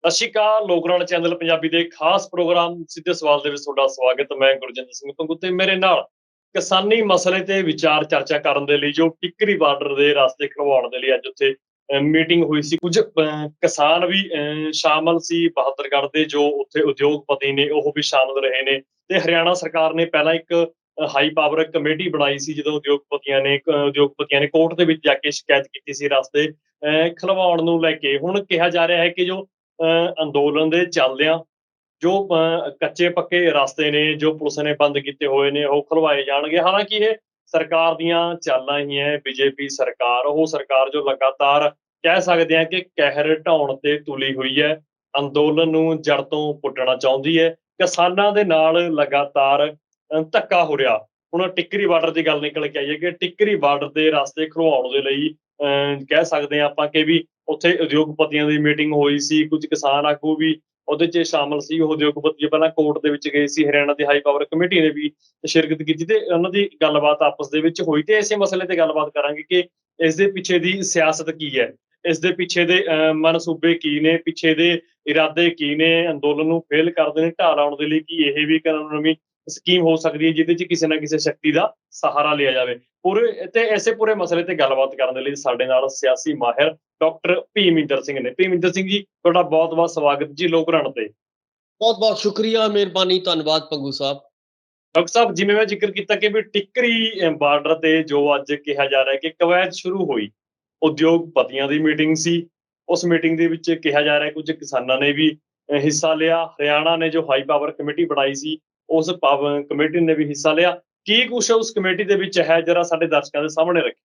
ਸਤਿ ਸ਼੍ਰੀ ਅਕਾਲ। ਲੋਕਰਾਲ ਚੈਨਲ ਪੰਜਾਬੀ ਦੇ ਖਾਸ ਪ੍ਰੋਗਰਾਮ ਸਿੱਧੇ ਸਵਾਲ ਦੇ ਵਿੱਚ ਤੁਹਾਡਾ ਸਵਾਗਤ। ਮੈਂ ਗੁਰਜਿੰਦਰ ਸਿੰਘ ਪੰਗੂ ਤੇ ਮੇਰੇ ਨਾਲ ਕਿਸਾਨੀ ਮਸਲੇ ਤੇ ਵਿਚਾਰ ਚਰਚਾ ਕਰਨ ਦੇ ਲਈ ਜੋ ਟਿੱਕਰੀ ਬਾਰਡਰ ਦੇ ਰਸਤੇ ਖੁਲਵਾਉਣ ਦੇ ਲਈ ਅੱਜ ਉੱਥੇ ਮੀਟਿੰਗ ਹੋਈ ਸੀ। ਕੁਝ ਕਿਸਾਨ ਵੀ ਸ਼ਾਮਲ ਸੀ। ਬਹਾਦਰਗੜ੍ਹ ਦੇ ਜੋ ਉੱਥੇ ਉਦਯੋਗਪਤੀ ਨੇ ਉਹ ਵੀ ਸ਼ਾਮਲ ਰਹੇ ਨੇ ਤੇ ਹਰਿਆਣਾ ਸਰਕਾਰ ਨੇ ਪਹਿਲਾਂ ਇੱਕ ਹਾਈ ਪਾਵਰ ਕਮੇਟੀ ਬਣਾਈ ਸੀ। ਜਦੋਂ ਉਦਯੋਗਪਤੀਆਂ ਨੇ ਕੋਰਟ ਦੇ ਵਿੱਚ ਜਾ ਕੇ ਸ਼ਿਕਾਇਤ ਕੀਤੀ ਸੀ ਰਸਤੇ ਖਲਵਾਉਣ ਨੂੰ ਲੈ ਕੇ। ਹੁਣ ਕਿਹਾ ਜਾ ਰਿਹਾ ਹੈ ਕਿ ਜੋ ਅੰਦੋਲਨ ਦੇ ਚੱਲਦਿਆਂ ਜੋ ਕੱਚੇ ਪੱਕੇ ਰਸਤੇ ਨੇ ਜੋ ਪੁਲਿਸ ਨੇ ਬੰਦ ਕੀਤੇ ਹੋਏ ਨੇ ਉਹ ਖੁਲਵਾਏ ਜਾਣਗੇ। ਹਾਲਾਂਕਿ ਇਹ ਸਰਕਾਰ ਦੀਆਂ ਚਾਲਾਂ ਹੀ ਹੈ। ਬੀਜੇਪੀ ਸਰਕਾਰ ਉਹ ਸਰਕਾਰ ਜੋ ਲਗਾਤਾਰ ਕਹਿ ਸਕਦੇ ਆ ਕਿ ਕਹਿਰ ਢਾਉਣ ਤੇ ਤੁਲੀ ਹੋਈ ਹੈ, ਅੰਦੋਲਨ ਨੂੰ ਜੜ ਤੋਂ ਪੁੱਟਣਾ ਚਾਹੁੰਦੀ ਹੈ। ਕਿਸਾਨਾਂ ਦੇ ਨਾਲ ਲਗਾਤਾਰ ਧੱਕਾ ਹੋ ਰਿਹਾ। ਹੁਣ ਟਿੱਕਰੀ ਬਾਰਡਰ ਦੀ ਗੱਲ ਨਿਕਲ ਕੇ ਆਈ ਹੈ ਕਿ ਟਿੱਕਰੀ ਬਾਰਡਰ ਦੇ ਰਸਤੇ ਖੁਲਵਾਉਣ ਦੇ ਲਈ ਕਹਿ ਸਕਦੇ ਹਾਂ ਆਪਾਂ ਕਿ ਵੀ ਉੱਥੇ ਉਦਯੋਗਪਤੀਆਂ ਦੀ ਮੀਟਿੰਗ ਹੋਈ ਸੀ। ਕੁਝ ਕਿਸਾਨ ਆਗੂ ਵੀ ਉਹਦੇ 'ਚ ਸ਼ਾਮਲ ਸੀ। ਉਹ ਉਦਯੋਗਪਤੀ ਪਹਿਲਾਂ ਕੋਰਟ ਦੇ ਵਿੱਚ ਗਏ ਸੀ। ਹਰਿਆਣਾ ਦੀ ਹਾਈ ਪਾਵਰ ਕਮੇਟੀ ਨੇ ਵੀ ਸ਼ਿਰਕਤ ਕੀਤੀ ਤੇ ਉਹਨਾਂ ਦੀ ਗੱਲਬਾਤ ਆਪਸ ਦੇ ਵਿੱਚ ਹੋਈ ਤੇ ਇਸੇ ਮਸਲੇ ਤੇ ਗੱਲਬਾਤ ਕਰਾਂਗੇ ਕਿ ਇਸ ਦੇ ਪਿੱਛੇ ਦੀ ਸਿਆਸਤ ਕੀ ਹੈ, ਇਸ ਦੇ ਪਿੱਛੇ ਦੇ ਮਨਸੂਬੇ ਕੀ ਨੇ, ਪਿੱਛੇ ਦੇ ਇਰਾਦੇ ਕੀ ਨੇ, ਅੰਦੋਲਨ ਨੂੰ ਫੇਲ ਕਰਦੇ ਨੇ ਢਾਹ ਲਾਉਣ ਦੇ ਲਈ ਕੀ ਇਹ ਵੀ ਨਵੀਂ ਸਕੀਮ ਹੋ ਸਕਦੀ ਹੈ ਜਿਹਦੇ 'ਚ ਕਿਸੇ ਨਾ ਕਿਸੇ ਸ਼ਕਤੀ ਦਾ ਸਹਾਰਾ ਲਿਆ ਜਾਵੇ। ਪੂਰੇ ਤੇ ਇਸੇ ਪੂਰੇ ਮਸਲੇ ਤੇ ਗੱਲਬਾਤ ਕਰਨ ਦੇ ਲਈ ਸਾਡੇ ਨਾਲ ਸਿਆਸੀ ਮਾਹਿਰ ਡਾਕਟਰ ਭੀਮਿੰਦਰ ਸਿੰਘ ਨੇ। ਭੀਮਿੰਦਰ ਸਿੰਘ ਜੀ, ਤੁਹਾਡਾ ਬਹੁਤ ਬਹੁਤ ਸਵਾਗਤ ਜੀ ਲੋਕਰਣ ਤੇ। ਬਹੁਤ ਬਹੁਤ ਸ਼ੁਕਰੀਆ, ਮਿਹਰਬਾਨੀ, ਧੰਨਵਾਦ ਪੰਗੂ ਸਾਹਿਬ। ਡਾਕਟਰ ਸਾਹਿਬ, ਜਿਵੇਂ ਮੈਂ ਜ਼ਿਕਰ ਕੀਤਾ ਕਿ ਵੀ ਟਿੱਕਰੀ ਬਾਰਡਰ ਤੇ ਜੋ ਅੱਜ ਕਿਹਾ ਜਾ ਰਿਹਾ ਕਿ ਕਵਾਇਦ ਸ਼ੁਰੂ ਹੋਈ, ਉਦਯੋਗਪਤੀਆਂ ਦੀ ਮੀਟਿੰਗ ਸੀ। ਉਸ ਮੀਟਿੰਗ ਦੇ ਵਿੱਚ ਕਿਹਾ ਜਾ ਰਿਹਾ ਕੁਝ ਕਿਸਾਨਾਂ ਨੇ ਵੀ ਹਿੱਸਾ ਲਿਆ। ਹਰਿਆਣਾ ਨੇ ਜੋ ਹਾਈ ਪਾਵਰ ਕਮੇਟੀ ਬਣਾਈ ਸੀ ਉਸ ਕਮੇਟੀ ਨੇ ਵੀ ਹਿੱਸਾ ਲਿਆ। ਕੀ ਕੁਛ ਉਸ ਕਮੇਟੀ ਦੇ ਵਿੱਚ ਹੈ, ਜਰਾ ਸਾਡੇ ਦਰਸ਼ਕਾਂ ਦੇ ਸਾਹਮਣੇ ਰੱਖੀ।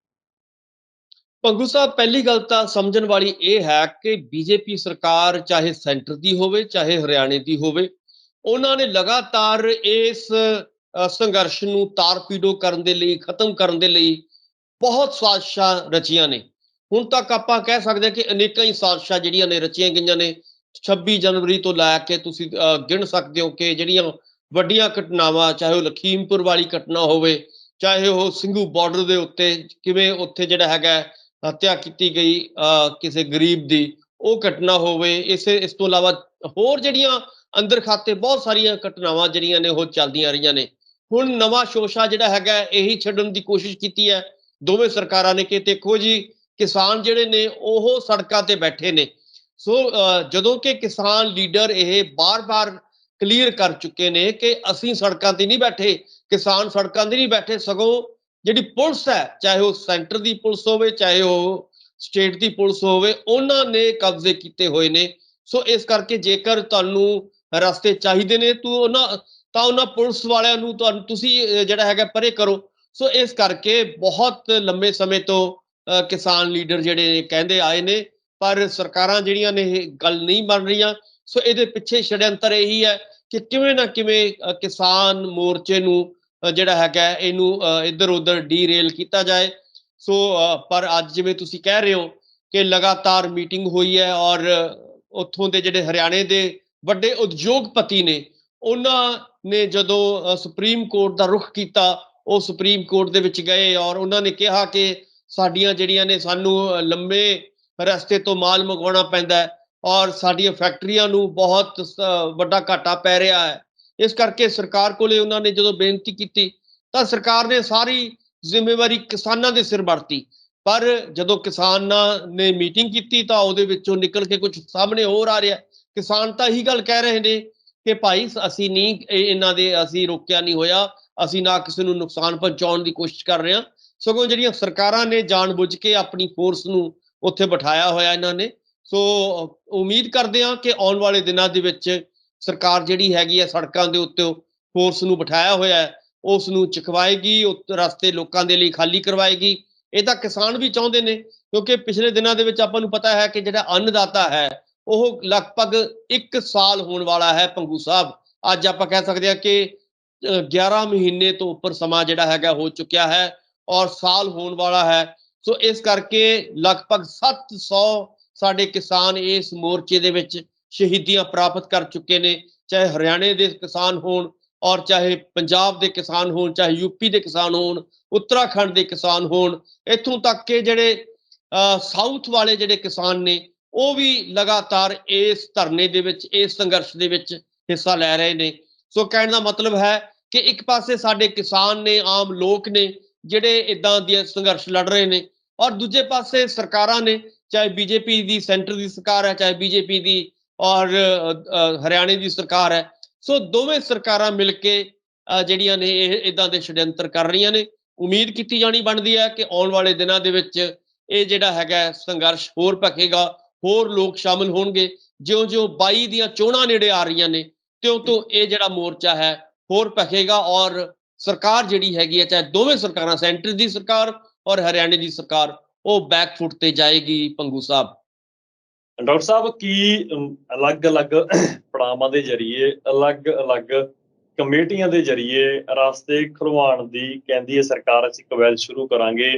ਪੰਗੂ ਸਾਹਿਬ, ਪਹਿਲੀ ਗੱਲ ਤਾਂ ਸਮਝਣ ਵਾਲੀ ਇਹ ਹੈ ਕਿ ਬੀਜੇਪੀ ਸਰਕਾਰ ਚਾਹੇ ਸੈਂਟਰ ਦੀ ਹੋਵੇ ਚਾਹੇ ਹਰਿਆਣੇ ਦੀ ਹੋਵੇ, ਉਹਨਾਂ ਨੇ ਲਗਾਤਾਰ ਇਸ ਸੰਘਰਸ਼ ਨੂੰ ਤਾਰ-ਪੀੜੋ ਕਰਨ ਦੇ ਲਈ, ਖਤਮ ਕਰਨ ਦੇ ਲਈ ਬਹੁਤ ਸਾਜ਼ਿਸ਼ਾਂ ਰਚੀਆਂ ਨੇ। ਹੁਣ ਤੱਕ ਆਪਾਂ ਕਹਿ ਸਕਦੇ ਹਾਂ ਕਿ ਅਨੇਕਾਂ ਹੀ ਸਾਜ਼ਿਸ਼ਾਂ ਜਿਹੜੀਆਂ ਨੇ ਰਚੀਆਂ ਗਈਆਂ ਨੇ। 26 ਜਨਵਰੀ ਤੋਂ ਲੈ ਕੇ ਤੁਸੀਂ ਗਿਣ ਸਕਦੇ ਹੋ ਕਿ ਜਿਹੜੀਆਂ ਵੱਡੀਆਂ ਘਟਨਾਵਾਂ, ਚਾਹੇ ਉਹ ਲਖੀਮਪੁਰ ਵਾਲੀ ਘਟਨਾ ਹੋਵੇ, ਚਾਹੇ ਉਹ ਸਿੰਘੂ ਬਾਰਡਰ ਦੇ ਉੱਤੇ ਕਿਵੇਂ ਉੱਥੇ ਜਿਹੜਾ ਹੈਗਾ ਹੱਤਿਆ ਕੀਤੀ ਗਈ ਕਿਸੇ ਗਰੀਬ ਦੀ, ਉਹ ਘਟਨਾ ਹੋਵੇ। ਇਸ ਤੋਂ ਇਲਾਵਾ ਹੋਰ ਜਿਹੜੀਆਂ ਅੰਦਰ ਖਾਤੇ ਬਹੁਤ ਸਾਰੀਆਂ ਘਟਨਾਵਾਂ ਜਿਹੜੀਆਂ ਨੇ ਉਹ ਚੱਲਦੀਆਂ ਰਹੀਆਂ ਨੇ। ਹੁਣ ਨਵਾਂ ਸ਼ੋਸ਼ਾ ਜਿਹੜਾ ਹੈਗਾ ਇਹੀ ਛੱਡਣ ਦੀ ਕੋਸ਼ਿਸ਼ ਕੀਤੀ ਹੈ ਦੋਵੇਂ ਸਰਕਾਰਾਂ ਨੇ ਕਿ ਦੇਖੋ ਜੀ, ਕਿਸਾਨ ਜਿਹੜੇ ਨੇ ਉਹ ਸੜਕਾਂ ਤੇ ਬੈਠੇ ਨੇ। ਸੋ ਜਦੋਂ ਕਿ ਕਿਸਾਨ ਲੀਡਰ ਇਹ ਬਾਰ-ਬਾਰ ਕਲੀਅਰ ਕਰ ਚੁੱਕੇ ਨੇ ਕਿ ਅਸੀਂ ਸੜਕਾਂ ਤੇ ਨਹੀਂ ਬੈਠੇ, ਕਿਸਾਨ ਸੜਕਾਂ ਤੇ ਨਹੀਂ ਬੈਠੇ, ਸਗੋਂ ਜਿਹੜੀ ਪੁਲਿਸ ਹੈ, ਚਾਹੇ ਉਹ ਸੈਂਟਰ ਦੀ ਪੁਲਿਸ ਹੋਵੇ ਚਾਹੇ ਉਹ ਸਟੇਟ ਦੀ ਪੁਲਿਸ ਹੋਵੇ, ਉਹਨਾਂ ਨੇ ਕਬਜ਼ੇ ਕੀਤੇ ਹੋਏ ਨੇ। ਸੋ ਇਸ ਕਰਕੇ ਜੇਕਰ ਤੁਹਾਨੂੰ ਰਸਤੇ ਚਾਹੀਦੇ ਨੇ ਤਾਂ ਉਹਨਾਂ ਪੁਲਿਸ ਵਾਲਿਆਂ ਨੂੰ ਤੁਸੀਂ ਜਿਹੜਾ ਹੈਗਾ ਪਰੇ ਕਰੋ। ਸੋ ਇਸ ਕਰਕੇ ਬਹੁਤ ਲੰਬੇ ਸਮੇਂ ਤੋਂ ਕਿਸਾਨ ਲੀਡਰ ਜਿਹੜੇ ਕਹਿੰਦੇ ਆਏ ਨੇ, ਪਰ ਸਰਕਾਰਾਂ ਜਿਹੜੀਆਂ ਨੇ ਇਹ ਗੱਲ ਨਹੀਂ ਮੰਨ ਰਹੀਆਂ। ਸੋ ਇਹਦੇ ਪਿੱਛੇ ਛੜਯੰਤਰ ਇਹੀ ਹੈ ਕਿ ਕਿਵੇਂ ਨਾ ਕਿਵੇਂ ਕਿਸਾਨ ਮੋਰਚੇ ਨੂੰ ਜਿਹੜਾ ਹੈਗਾ ਇਹਨੂੰ ਇੱਧਰ ਉੱਧਰ ਡੀਰੇਲ ਕੀਤਾ ਜਾਏ। ਸੋ ਪਰ ਅੱਜ ਜਿਵੇਂ ਤੁਸੀਂ ਕਹਿ ਰਹੇ ਹੋ ਕਿ ਲਗਾਤਾਰ ਮੀਟਿੰਗ ਹੋਈ ਹੈ ਔਰ ਉੱਥੋਂ ਦੇ ਜਿਹੜੇ ਹਰਿਆਣੇ ਦੇ ਵੱਡੇ ਉਦਯੋਗਪਤੀ ਨੇ, ਉਹਨਾਂ ਨੇ ਜਦੋਂ ਸੁਪਰੀਮ ਕੋਰਟ ਦਾ ਰੁਖ ਕੀਤਾ, ਉਹ ਸੁਪਰੀਮ ਕੋਰਟ ਦੇ ਵਿੱਚ ਗਏ ਔਰ ਉਹਨਾਂ ਨੇ ਕਿਹਾ ਕਿ ਸਾਡੀਆਂ ਜਿਹੜੀਆਂ ਨੇ ਸਾਨੂੰ ਲੰਬੇ ਰਸਤੇ ਤੋਂ ਮਾਲ ਮੰਗਵਾਉਣਾ ਪੈਂਦਾ ਹੈ ਔਰ ਸਾਡੀਆਂ ਫੈਕਟਰੀਆਂ ਨੂੰ ਬਹੁਤ ਵੱਡਾ ਘਾਟਾ ਪੈ ਰਿਹਾ ਹੈ। ਇਸ ਕਰਕੇ ਸਰਕਾਰ ਕੋਲੇ ਉਹਨਾਂ ਨੇ ਜਦੋਂ ਬੇਨਤੀ ਕੀਤੀ ਤਾਂ ਸਰਕਾਰ ਨੇ ਸਾਰੀ ਜ਼ਿੰਮੇਵਾਰੀ ਕਿਸਾਨਾਂ ਦੇ ਸਿਰ ਵਰਤੀ। ਪਰ ਜਦੋਂ ਕਿਸਾਨਾਂ ਨੇ ਮੀਟਿੰਗ ਕੀਤੀ ਤਾਂ ਉਹਦੇ ਵਿੱਚੋਂ ਨਿਕਲ ਕੇ ਕੁਝ ਸਾਹਮਣੇ ਹੋਰ ਆ ਰਿਹਾ। ਕਿਸਾਨ ਤਾਂ ਇਹੀ ਗੱਲ ਕਹਿ ਰਹੇ ਨੇ ਕਿ ਭਾਈ ਅਸੀਂ ਨਹੀਂ ਇਹਨਾਂ ਦੇ ਅਸੀਂ ਰੋਕਿਆ ਨਹੀਂ ਹੋਇਆ, ਅਸੀਂ ਨਾ ਕਿਸੇ ਨੂੰ ਨੁਕਸਾਨ ਪਹੁੰਚਾਉਣ ਦੀ ਕੋਸ਼ਿਸ਼ ਕਰ ਰਹੇ ਹਾਂ, ਸਗੋਂ ਜਿਹੜੀਆਂ ਸਰਕਾਰਾਂ ਨੇ ਜਾਣ-ਬੁੱਝ ਕੇ ਆਪਣੀ ਫੋਰਸ ਨੂੰ ਉੱਥੇ ਬਿਠਾਇਆ ਹੋਇਆ ਇਹਨਾਂ ਨੇ। ਸੋ ਉਮੀਦ ਕਰਦੇ ਹਾਂ ਕਿ ਆਉਣ ਵਾਲੇ ਦਿਨਾਂ ਦੇ ਵਿੱਚ ਸਰਕਾਰ ਜਿਹੜੀ ਹੈਗੀ ਹੈ ਸੜਕਾਂ ਦੇ ਉੱਤੇ ਫੋਰਸ ਨੂੰ ਬਿਠਾਇਆ ਹੋਇਆ ਹੈ, ਉਸ ਨੂੰ ਚੁਕਵਾਏਗੀ, ਰਸਤੇ ਲੋਕਾਂ ਦੇ ਲਈ ਖਾਲੀ ਕਰਵਾਏਗੀ। ਇਹ ਤਾਂ ਕਿਸਾਨ ਵੀ ਚਾਹੁੰਦੇ ਨੇ, ਕਿਉਂਕਿ ਪਿਛਲੇ ਦਿਨਾਂ ਦੇ ਵਿੱਚ ਆਪਾਂ ਨੂੰ ਪਤਾ ਹੈ ਕਿ ਜਿਹੜਾ ਅੰਨਦਾਤਾ ਹੈ ਉਹ ਲਗਭਗ 1 ਸਾਲ ਹੋਣ ਵਾਲਾ ਹੈ ਪੰਗੂ ਸਾਹਿਬ। ਅੱਜ ਆਪਾਂ ਕਹਿ ਸਕਦੇ ਹਾਂ ਕਿ 11 ਮਹੀਨੇ ਤੋਂ ਉੱਪਰ ਸਮਾਂ ਜਿਹੜਾ ਹੈਗਾ ਹੋ ਚੁੱਕਿਆ ਹੈ ਔਰ ਸਾਲ ਹੋਣ ਵਾਲਾ ਹੈ। ਸੋ ਇਸ ਕਰਕੇ ਲਗਭਗ 700 ਸਾਡੇ ਕਿਸਾਨ ਇਸ ਮੋਰਚੇ ਦੇ ਵਿੱਚ ਸ਼ਹੀਦੀਆਂ ਪ੍ਰਾਪਤ ਕਰ ਚੁੱਕੇ ਨੇ, ਚਾਹੇ ਹਰਿਆਣੇ ਦੇ ਕਿਸਾਨ ਹੋਣ ਔਰ ਚਾਹੇ ਪੰਜਾਬ ਦੇ ਕਿਸਾਨ ਹੋਣ, ਚਾਹੇ ਯੂਪੀ ਦੇ ਕਿਸਾਨ ਹੋਣ, ਉੱਤਰਾਖੰਡ ਦੇ ਕਿਸਾਨ ਹੋਣ, ਇੱਥੋਂ ਤੱਕ ਕਿ ਜਿਹੜੇ ਸਾਊਥ ਵਾਲੇ ਜਿਹੜੇ ਕਿਸਾਨ ਨੇ ਉਹ ਵੀ ਲਗਾਤਾਰ ਇਸ ਧਰਨੇ ਦੇ ਵਿੱਚ, ਇਸ ਸੰਘਰਸ਼ ਦੇ ਵਿੱਚ ਹਿੱਸਾ ਲੈ ਰਹੇ ਨੇ। ਸੋ ਕਹਿਣ ਦਾ ਮਤਲਬ ਹੈ ਕਿ ਇੱਕ ਪਾਸੇ ਸਾਡੇ ਕਿਸਾਨ ਨੇ, ਆਮ ਲੋਕ ਨੇ ਜਿਹੜੇ ਇਦਾਂ ਦੇ ਸੰਘਰਸ਼ ਲੜ ਰਹੇ ਨੇ, ਔਰ ਦੂਜੇ ਪਾਸੇ ਸਰਕਾਰਾਂ ਨੇ, ਚਾਹੇ ਬੀਜੇਪੀ ਦੀ ਸੈਂਟਰ ਦੀ ਸਰਕਾਰ ਹੈ, ਚਾਹੇ ਬੀਜੇਪੀ ਦੀ ਔਰ ਹਰਿਆਣੇ ਦੀ ਸਰਕਾਰ ਹੈ। ਸੋ ਦੋਵੇਂ ਸਰਕਾਰਾਂ ਮਿਲ ਕੇ ਜਿਹੜੀਆਂ ਨੇ ਇਹ ਇਦਾਂ ਦੇ ਛੜਯੰਤਰ ਕਰ ਰਹੀਆਂ ਨੇ। ਉਮੀਦ ਕੀਤੀ ਜਾਣੀ ਬਣਦੀ ਹੈ ਕਿ ਆਉਣ ਵਾਲੇ ਦਿਨਾਂ ਦੇ ਵਿੱਚ ਇਹ ਜਿਹੜਾ ਹੈਗਾ ਸੰਘਰਸ਼ ਹੋਰ ਭਖੇਗਾ, ਹੋਰ ਲੋਕ ਸ਼ਾਮਲ ਹੋਣਗੇ। ਜਿਉਂ-ਜਿਉਂ 22 ਦੀਆਂ ਚੋਣਾਂ ਨੇੜੇ ਆ ਰਹੀਆਂ ਨੇ, ਤਿਉਂ-ਤਿਉਂ ਇਹ ਜਿਹੜਾ ਮੋਰਚਾ ਹੈ ਹੋਰ ਭਖੇਗਾ ਔਰ ਸਰਕਾਰ ਜਿਹੜੀ ਹੈਗੀ ਹੈ, ਚਾਹੇ ਦੋਵੇਂ ਸਰਕਾਰਾਂ, ਸੈਂਟਰ ਦੀ ਸਰਕਾਰ ਔਰ ਹਰਿਆਣੇ ਦੀ ਸਰਕਾਰ, ਉਹ ਬੈਕ ਫੁੱਟ ਤੇ ਜਾਏਗੀ। ਪੰਗੂ ਸਾਹਿਬ, ਡਾਕਟਰ ਸਾਹਿਬ, ਕੀ ਅਲੱਗ-ਅਲੱਗ ਪੜਾਵਾਂ ਦੇ ਜ਼ਰੀਏ, ਅਲੱਗ-ਅਲੱਗ ਕਮੇਟੀਆਂ ਦੇ ਜ਼ਰੀਏ ਰਸਤੇ ਖੁਲਵਾਉਣ ਦੀ ਕਹਿੰਦੀ ਹੈ ਸਰਕਾਰ, ਅਸੀਂ ਕਵਾਇਦ ਸ਼ੁਰੂ ਕਰਾਂਗੇ।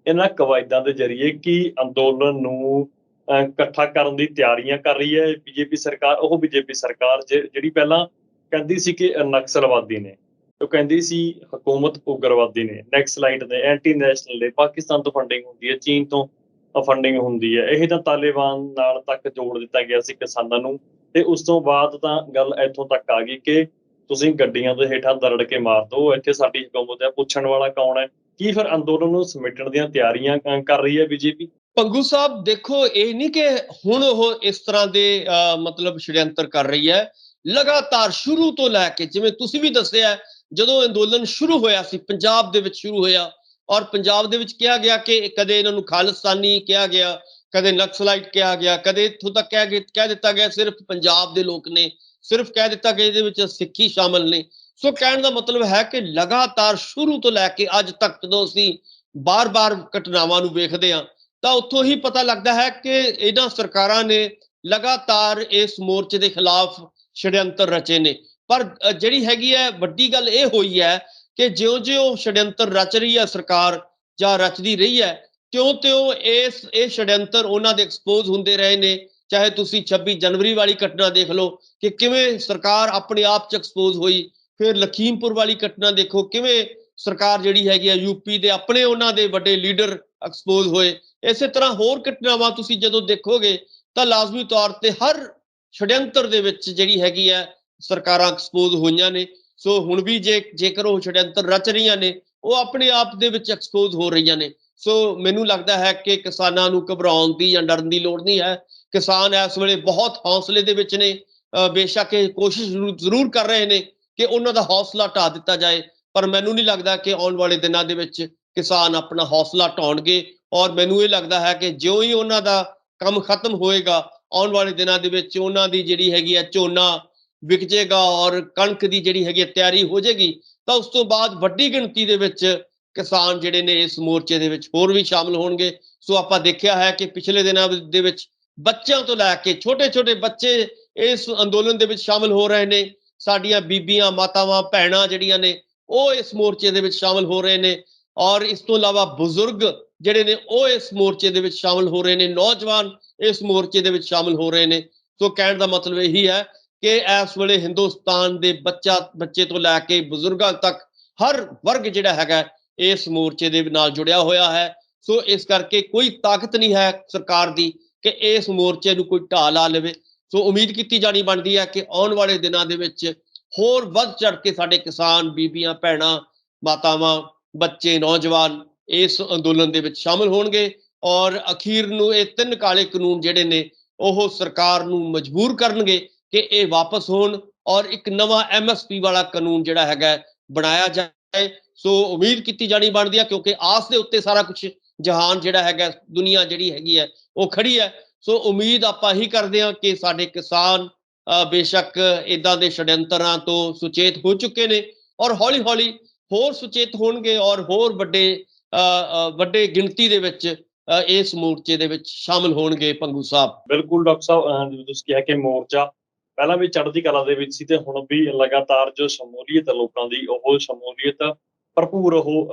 ਇਹਨਾਂ ਕਵਾਇਦਾਂ ਦੇ ਜ਼ਰੀਏ ਕੀ ਅੰਦੋਲਨ ਨੂੰ ਇਕੱਠਾ ਕਰਨ ਦੀ ਤਿਆਰੀਆਂ ਕਰ ਰਹੀ ਹੈ ਬੀਜੇਪੀ ਸਰਕਾਰ? ਉਹ ਬੀਜੇਪੀ ਸਰਕਾਰ ਜਿਹੜੀ ਪਹਿਲਾਂ ਕਹਿੰਦੀ ਸੀ ਕਿ ਨਕਸਲਵਾਦੀ ਨੇ, ਉਹ ਕਹਿੰਦੀ ਸੀ ਹਕੂਮਤ ਉਗਰਵਾਦੀ ਨੇ, ਨੈਕਸਲਾਈਟ ਨੇ, ਐਂਟੀ ਨੈਸ਼ਨਲ ਨੇ, ਪਾਕਿਸਤਾਨ ਤੋਂ ਫੰਡਿੰਗ ਹੁੰਦੀ ਹੈ, ਚੀਨ ਤੋਂ ਫੰਡਿੰਗ ਹੁੰਦੀ ਹੈ। ਇਹ ਤਾਂ ਤਾਲਿਬਾਨ ਨਾਲ ਤੱਕ ਜੋੜ ਦਿੱਤਾ ਗਿਆ ਸੀ ਕਿਸਾਨਾਂ ਨੂੰ, ਤੇ ਉਸ ਤੋਂ ਬਾਅਦ ਤਾਂ ਗੱਲ ਇੱਥੋਂ ਤੱਕ ਆ ਗਈ ਕਿ ਤੁਸੀਂ ਗੱਡੀਆਂ ਦੇ ਹੇਠਾਂ ਦਰੜ ਕੇ ਮਾਰ ਦਿਓ, ਇੱਥੇ ਸਾਡੀ ਹਕੂਮਤ ਹੈ, ਪੁੱਛਣ ਵਾਲਾ ਕੌਣ ਹੈ? ਕੀ ਫਿਰ ਅੰਦੋਲਨ ਨੂੰ ਸਮੇਟਣ ਦੀਆਂ ਤਿਆਰੀਆਂ ਕਰ ਰਹੀ ਹੈ ਬੀਜੇਪੀ? ਪੰਗੂ ਸਾਹਿਬ ਦੇਖੋ, ਇਹ ਨਹੀਂ ਕਿ ਹੁਣ ਉਹ ਇਸ ਤਰ੍ਹਾਂ ਦੇ ਮਤਲਬ ਛੜਯੰਤਰ ਕਰ ਰਹੀ ਹੈ। ਲਗਾਤਾਰ ਸ਼ੁਰੂ ਤੋਂ ਲੈ ਕੇ, ਜਿਵੇਂ ਤੁਸੀਂ ਵੀ ਦੱਸਿਆ, ਜਦੋਂ ਅੰਦੋਲਨ ਸ਼ੁਰੂ ਹੋਇਆ ਸੀ, ਪੰਜਾਬ ਦੇ ਵਿੱਚ ਸ਼ੁਰੂ ਹੋਇਆ ਔਰ ਪੰਜਾਬ ਦੇ ਵਿੱਚ ਕਿਹਾ ਗਿਆ ਕਿ ਕਦੇ ਇਹਨਾਂ ਨੂੰ ਖਾਲਿਸਤਾਨੀ ਕਿਹਾ ਗਿਆ, ਕਦੇ ਨਕਸਲਾਈਟ ਕਿਹਾ ਗਿਆ, ਕਦੇ ਇੱਥੋਂ ਤੱਕ ਕਹਿ ਦਿੱਤਾ ਗਿਆ ਸਿਰਫ ਪੰਜਾਬ ਦੇ ਲੋਕ ਨੇ, ਸਿਰਫ ਕਹਿ ਦਿੱਤਾ ਕਿ ਇਹਦੇ ਵਿੱਚ ਸਿੱਖੀ ਸ਼ਾਮਲ ਨੇ। ਸੋ ਕਹਿਣ ਦਾ ਮਤਲਬ ਹੈ ਕਿ ਲਗਾਤਾਰ ਸ਼ੁਰੂ ਤੋਂ ਲੈ ਕੇ ਅੱਜ ਤੱਕ ਜਦੋਂ ਅਸੀਂ ਬਾਰ-ਬਾਰ ਘਟਨਾਵਾਂ ਨੂੰ ਵੇਖਦੇ ਹਾਂ ਤਾਂ ਉੱਥੋਂ ਹੀ ਪਤਾ ਲੱਗਦਾ ਹੈ ਕਿ ਇਹਨਾਂ ਸਰਕਾਰਾਂ ਨੇ ਲਗਾਤਾਰ ਇਸ ਮੋਰਚੇ ਦੇ ਖਿਲਾਫ ਛੜਯੰਤਰ ਰਚੇ ਨੇ। ਪਰ ਜਿਹੜੀ ਹੈਗੀ ਹੈ ਵੱਡੀ ਗੱਲ ਇਹ ਹੋਈ ਹੈ ਕਿ ਜਿਉਂ-ਜਿਉਂ ਛੜਯੰਤਰ ਰਚ ਰਹੀ ਹੈ ਸਰਕਾਰ ਜਾਂ ਰਚਦੀ ਰਹੀ ਹੈ, ਤਿਉਂ-ਤਿਉਂ ਇਹ ਛੜਯੰਤਰ ਉਹਨਾਂ ਦੇ ਐਕਸਪੋਜ਼ ਹੁੰਦੇ ਰਹੇ ਨੇ। ਚਾਹੇ ਤੁਸੀਂ 26 ਜਨਵਰੀ ਵਾਲੀ ਘਟਨਾ ਦੇਖ ਲਓ ਕਿ ਕਿਵੇਂ ਸਰਕਾਰ ਆਪਣੇ ਆਪ 'ਚ ਐਕਸਪੋਜ਼ ਹੋਈ। ਫਿਰ ਲਖੀਮਪੁਰ ਵਾਲੀ ਘਟਨਾ ਦੇਖੋ, ਕਿਵੇਂ ਸਰਕਾਰ ਜਿਹੜੀ ਹੈਗੀ ਹੈ ਯੂਪੀ ਦੇ ਆਪਣੇ ਉਹਨਾਂ ਦੇ ਵੱਡੇ ਲੀਡਰ ਐਕਸਪੋਜ਼ ਹੋਏ। ਇਸੇ ਤਰ੍ਹਾਂ ਹੋਰ ਘਟਨਾਵਾਂ ਤੁਸੀਂ ਜਦੋਂ ਦੇਖੋਗੇ ਤਾਂ ਲਾਜ਼ਮੀ ਤੌਰ ਤੇ ਹਰ ਛੜਯੰਤਰ ਦੇ ਵਿੱਚ ਜਿਹੜੀ ਹੈਗੀ ਹੈ ਸਰਕਾਰਾਂ ਐਕਸਪੋਜ਼ ਹੋਈਆਂ ਨੇ। ਸੋ ਹੁਣ ਵੀ ਜੇਕਰ ਉਹ ਛੜਯੰਤਰ ਰਚ ਰਹੀਆਂ ਨੇ, ਉਹ ਆਪਣੇ ਆਪ ਦੇ ਵਿੱਚ ਐਕਸਪੋਜ਼ ਹੋ ਰਹੀਆਂ ਨੇ। ਸੋ ਮੈਨੂੰ ਲੱਗਦਾ ਹੈ ਕਿ ਕਿਸਾਨਾਂ ਨੂੰ ਘਬਰਾਉਣ ਦੀ ਜਾਂ ਡਰਨ ਦੀ ਲੋੜ ਨਹੀਂ ਹੈ। ਕਿਸਾਨ ਇਸ ਵੇਲੇ ਬਹੁਤ ਹੌਸਲੇ ਦੇ ਵਿੱਚ ਨੇ। ਬੇਸ਼ੱਕ ਇਹ ਕੋਸ਼ਿਸ਼ ਜ਼ਰੂਰ ਕਰ ਰਹੇ ਨੇ ਕਿ ਉਹਨਾਂ ਦਾ ਹੌਸਲਾ ਢਾ ਦਿੱਤਾ ਜਾਏ, ਪਰ ਮੈਨੂੰ ਨਹੀਂ ਲੱਗਦਾ ਕਿ ਆਉਣ ਵਾਲੇ ਦਿਨਾਂ ਦੇ ਵਿੱਚ ਕਿਸਾਨ ਆਪਣਾ ਹੌਸਲਾ ਢਾਉਣਗੇ। ਔਰ ਮੈਨੂੰ ਇਹ ਲੱਗਦਾ ਹੈ ਕਿ ਜਿਉਂ ਹੀ ਉਹਨਾਂ ਦਾ ਕੰਮ ਖਤਮ ਹੋਏਗਾ, ਆਉਣ ਵਾਲੇ ਦਿਨਾਂ ਦੇ ਵਿੱਚ ਉਹਨਾਂ ਦੀ ਜਿਹੜੀ ਹੈਗੀ ਹੈ ਝੋਨਾ ਵਿਕ ਜਾਏਗਾ ਔਰ ਕਣਕ ਦੀ ਜਿਹੜੀ ਹੈਗੀ ਤਿਆਰੀ ਹੋ ਜਾਏਗੀ, ਤਾਂ ਉਸ ਤੋਂ ਬਾਅਦ ਵੱਡੀ ਗਿਣਤੀ ਦੇ ਵਿੱਚ ਕਿਸਾਨ ਜਿਹੜੇ ਨੇ ਇਸ ਮੋਰਚੇ ਦੇ ਵਿੱਚ ਹੋਰ ਵੀ ਸ਼ਾਮਲ ਹੋਣਗੇ। ਸੋ ਆਪਾਂ ਦੇਖਿਆ ਹੈ ਕਿ ਪਿਛਲੇ ਦਿਨਾਂ ਦੇ ਵਿੱਚ ਬੱਚਿਆਂ ਤੋਂ ਲੈ ਕੇ ਛੋਟੇ-ਛੋਟੇ ਬੱਚੇ ਇਸ ਅੰਦੋਲਨ ਦੇ ਵਿੱਚ ਸ਼ਾਮਲ ਹੋ ਰਹੇ ਨੇ। ਸਾਡੀਆਂ ਬੀਬੀਆਂ, ਮਾਤਾਵਾਂ, ਭੈਣਾਂ ਜਿਹੜੀਆਂ ਨੇ ਉਹ ਇਸ ਮੋਰਚੇ ਦੇ ਵਿੱਚ ਸ਼ਾਮਲ ਹੋ ਰਹੇ ਨੇ। ਔਰ ਇਸ ਤੋਂ ਇਲਾਵਾ ਬਜ਼ੁਰਗ ਜਿਹੜੇ ਨੇ ਉਹ ਇਸ ਮੋਰਚੇ ਦੇ ਵਿੱਚ ਸ਼ਾਮਲ ਹੋ ਰਹੇ ਨੇ, ਨੌਜਵਾਨ ਇਸ ਮੋਰਚੇ ਦੇ ਵਿੱਚ ਸ਼ਾਮਲ ਹੋ ਰਹੇ ਨੇ। ਸੋ ਕਹਿਣ ਦਾ ਮਤਲਬ ਇਹੀ ਹੈ ਕਿ ਇਸ ਵੇਲੇ ਹਿੰਦੁਸਤਾਨ ਦੇ ਬੱਚੇ ਤੋਂ ਲੈ ਕੇ ਬਜ਼ੁਰਗਾਂ ਤੱਕ ਹਰ ਵਰਗ ਜਿਹੜਾ ਹੈਗਾ ਇਸ ਮੋਰਚੇ ਦੇ ਨਾਲ ਜੁੜਿਆ ਹੋਇਆ ਹੈ। ਸੋ ਇਸ ਕਰਕੇ ਕੋਈ ਤਾਕਤ ਨਹੀਂ ਹੈ ਸਰਕਾਰ ਦੀ ਕਿ ਇਸ ਮੋਰਚੇ ਨੂੰ ਕੋਈ ਢਾਹ ਲਾ ਲਵੇ। ਸੋ ਉਮੀਦ ਕੀਤੀ ਜਾਣੀ ਬਣਦੀ ਹੈ ਕਿ ਆਉਣ ਵਾਲੇ ਦਿਨਾਂ ਦੇ ਵਿੱਚ ਹੋਰ ਵੱਧ ਚੜ ਕੇ ਸਾਡੇ ਕਿਸਾਨ, ਬੀਬੀਆਂ, ਭੈਣਾਂ, ਮਾਤਾਵਾਂ, ਬੱਚੇ, ਨੌਜਵਾਨ ਇਸ ਅੰਦੋਲਨ ਦੇ ਵਿੱਚ ਸ਼ਾਮਲ ਹੋਣਗੇ ਔਰ ਅਖੀਰ ਨੂੰ ਇਹ 3 ਕਾਲੇ ਕਾਨੂੰਨ ਜਿਹੜੇ ਨੇ ਉਹ ਸਰਕਾਰ ਨੂੰ ਮਜਬੂਰ ਕਰਨਗੇ ਕਿ ਇਹ ਵਾਪਸ ਹੋਣ ਔਰ ਇੱਕ ਨਵਾਂ MSP ਵਾਲਾ ਕਾਨੂੰਨ ਜਿਹੜਾ ਹੈਗਾ ਬਣਾਇਆ ਜਾਏ। ਸੋ ਉਮੀਦ ਕੀਤੀ ਜਾਣੀ ਬਣਦੀ ਹੈ ਕਿਉਂਕਿ ਆਸ ਦੇ ਉੱਤੇ ਸਾਰਾ ਕੁਝ ਜਹਾਨ ਜਿਹੜਾ ਹੈਗਾ, ਦੁਨੀਆ ਜਿਹੜੀ ਹੈਗੀ ਹੈ ਉਹ ਖੜੀ ਹੈ। ਸੋ ਉਮੀਦ ਆਪਾਂ ਹੀ ਕਰਦੇ ਹਾਂ ਕਿ ਸਾਡੇ ਕਿਸਾਨ ਬੇਸ਼ੱਕ ਇਦਾਂ ਦੇ ਛੜਯੰਤਰਾਂ ਤੋਂ ਸੁਚੇਤ ਹੋ ਚੁੱਕੇ ਨੇ ਔਰ ਹੌਲੀ-ਹੌਲੀ ਹੋਰ ਸੁਚੇਤ ਹੋਣਗੇ ਔਰ ਹੋਰ ਵੱਡੇ ਗਿਣਤੀ ਦੇ ਵਿੱਚ ਇਸ ਮੋਰਚੇ ਦੇ ਵਿੱਚ ਸ਼ਾਮਲ ਹੋਣਗੇ। ਪੰਗੂ ਸਾਹਿਬ, ਬਿਲਕੁਲ ਡਾਕਟਰ ਸਾਹਿਬ, ਜਿਵੇਂ ਤੁਸੀਂ ਕਿਹਾ ਕਿ ਮੋਰਚਾ ਪਹਿਲਾਂ ਵੀ ਚੜ੍ਹਦੀ ਕਲਾ ਦੇ ਵਿੱਚ ਸੀ ਤੇ ਹੁਣ ਵੀ ਲਗਾਤਾਰ ਜੋ ਸ਼ਮੂਲੀਅਤ ਹੈ ਲੋਕਾਂ ਦੀ, ਉਹ ਸ਼ਮੂਲੀਅਤ ਭਰਪੂਰ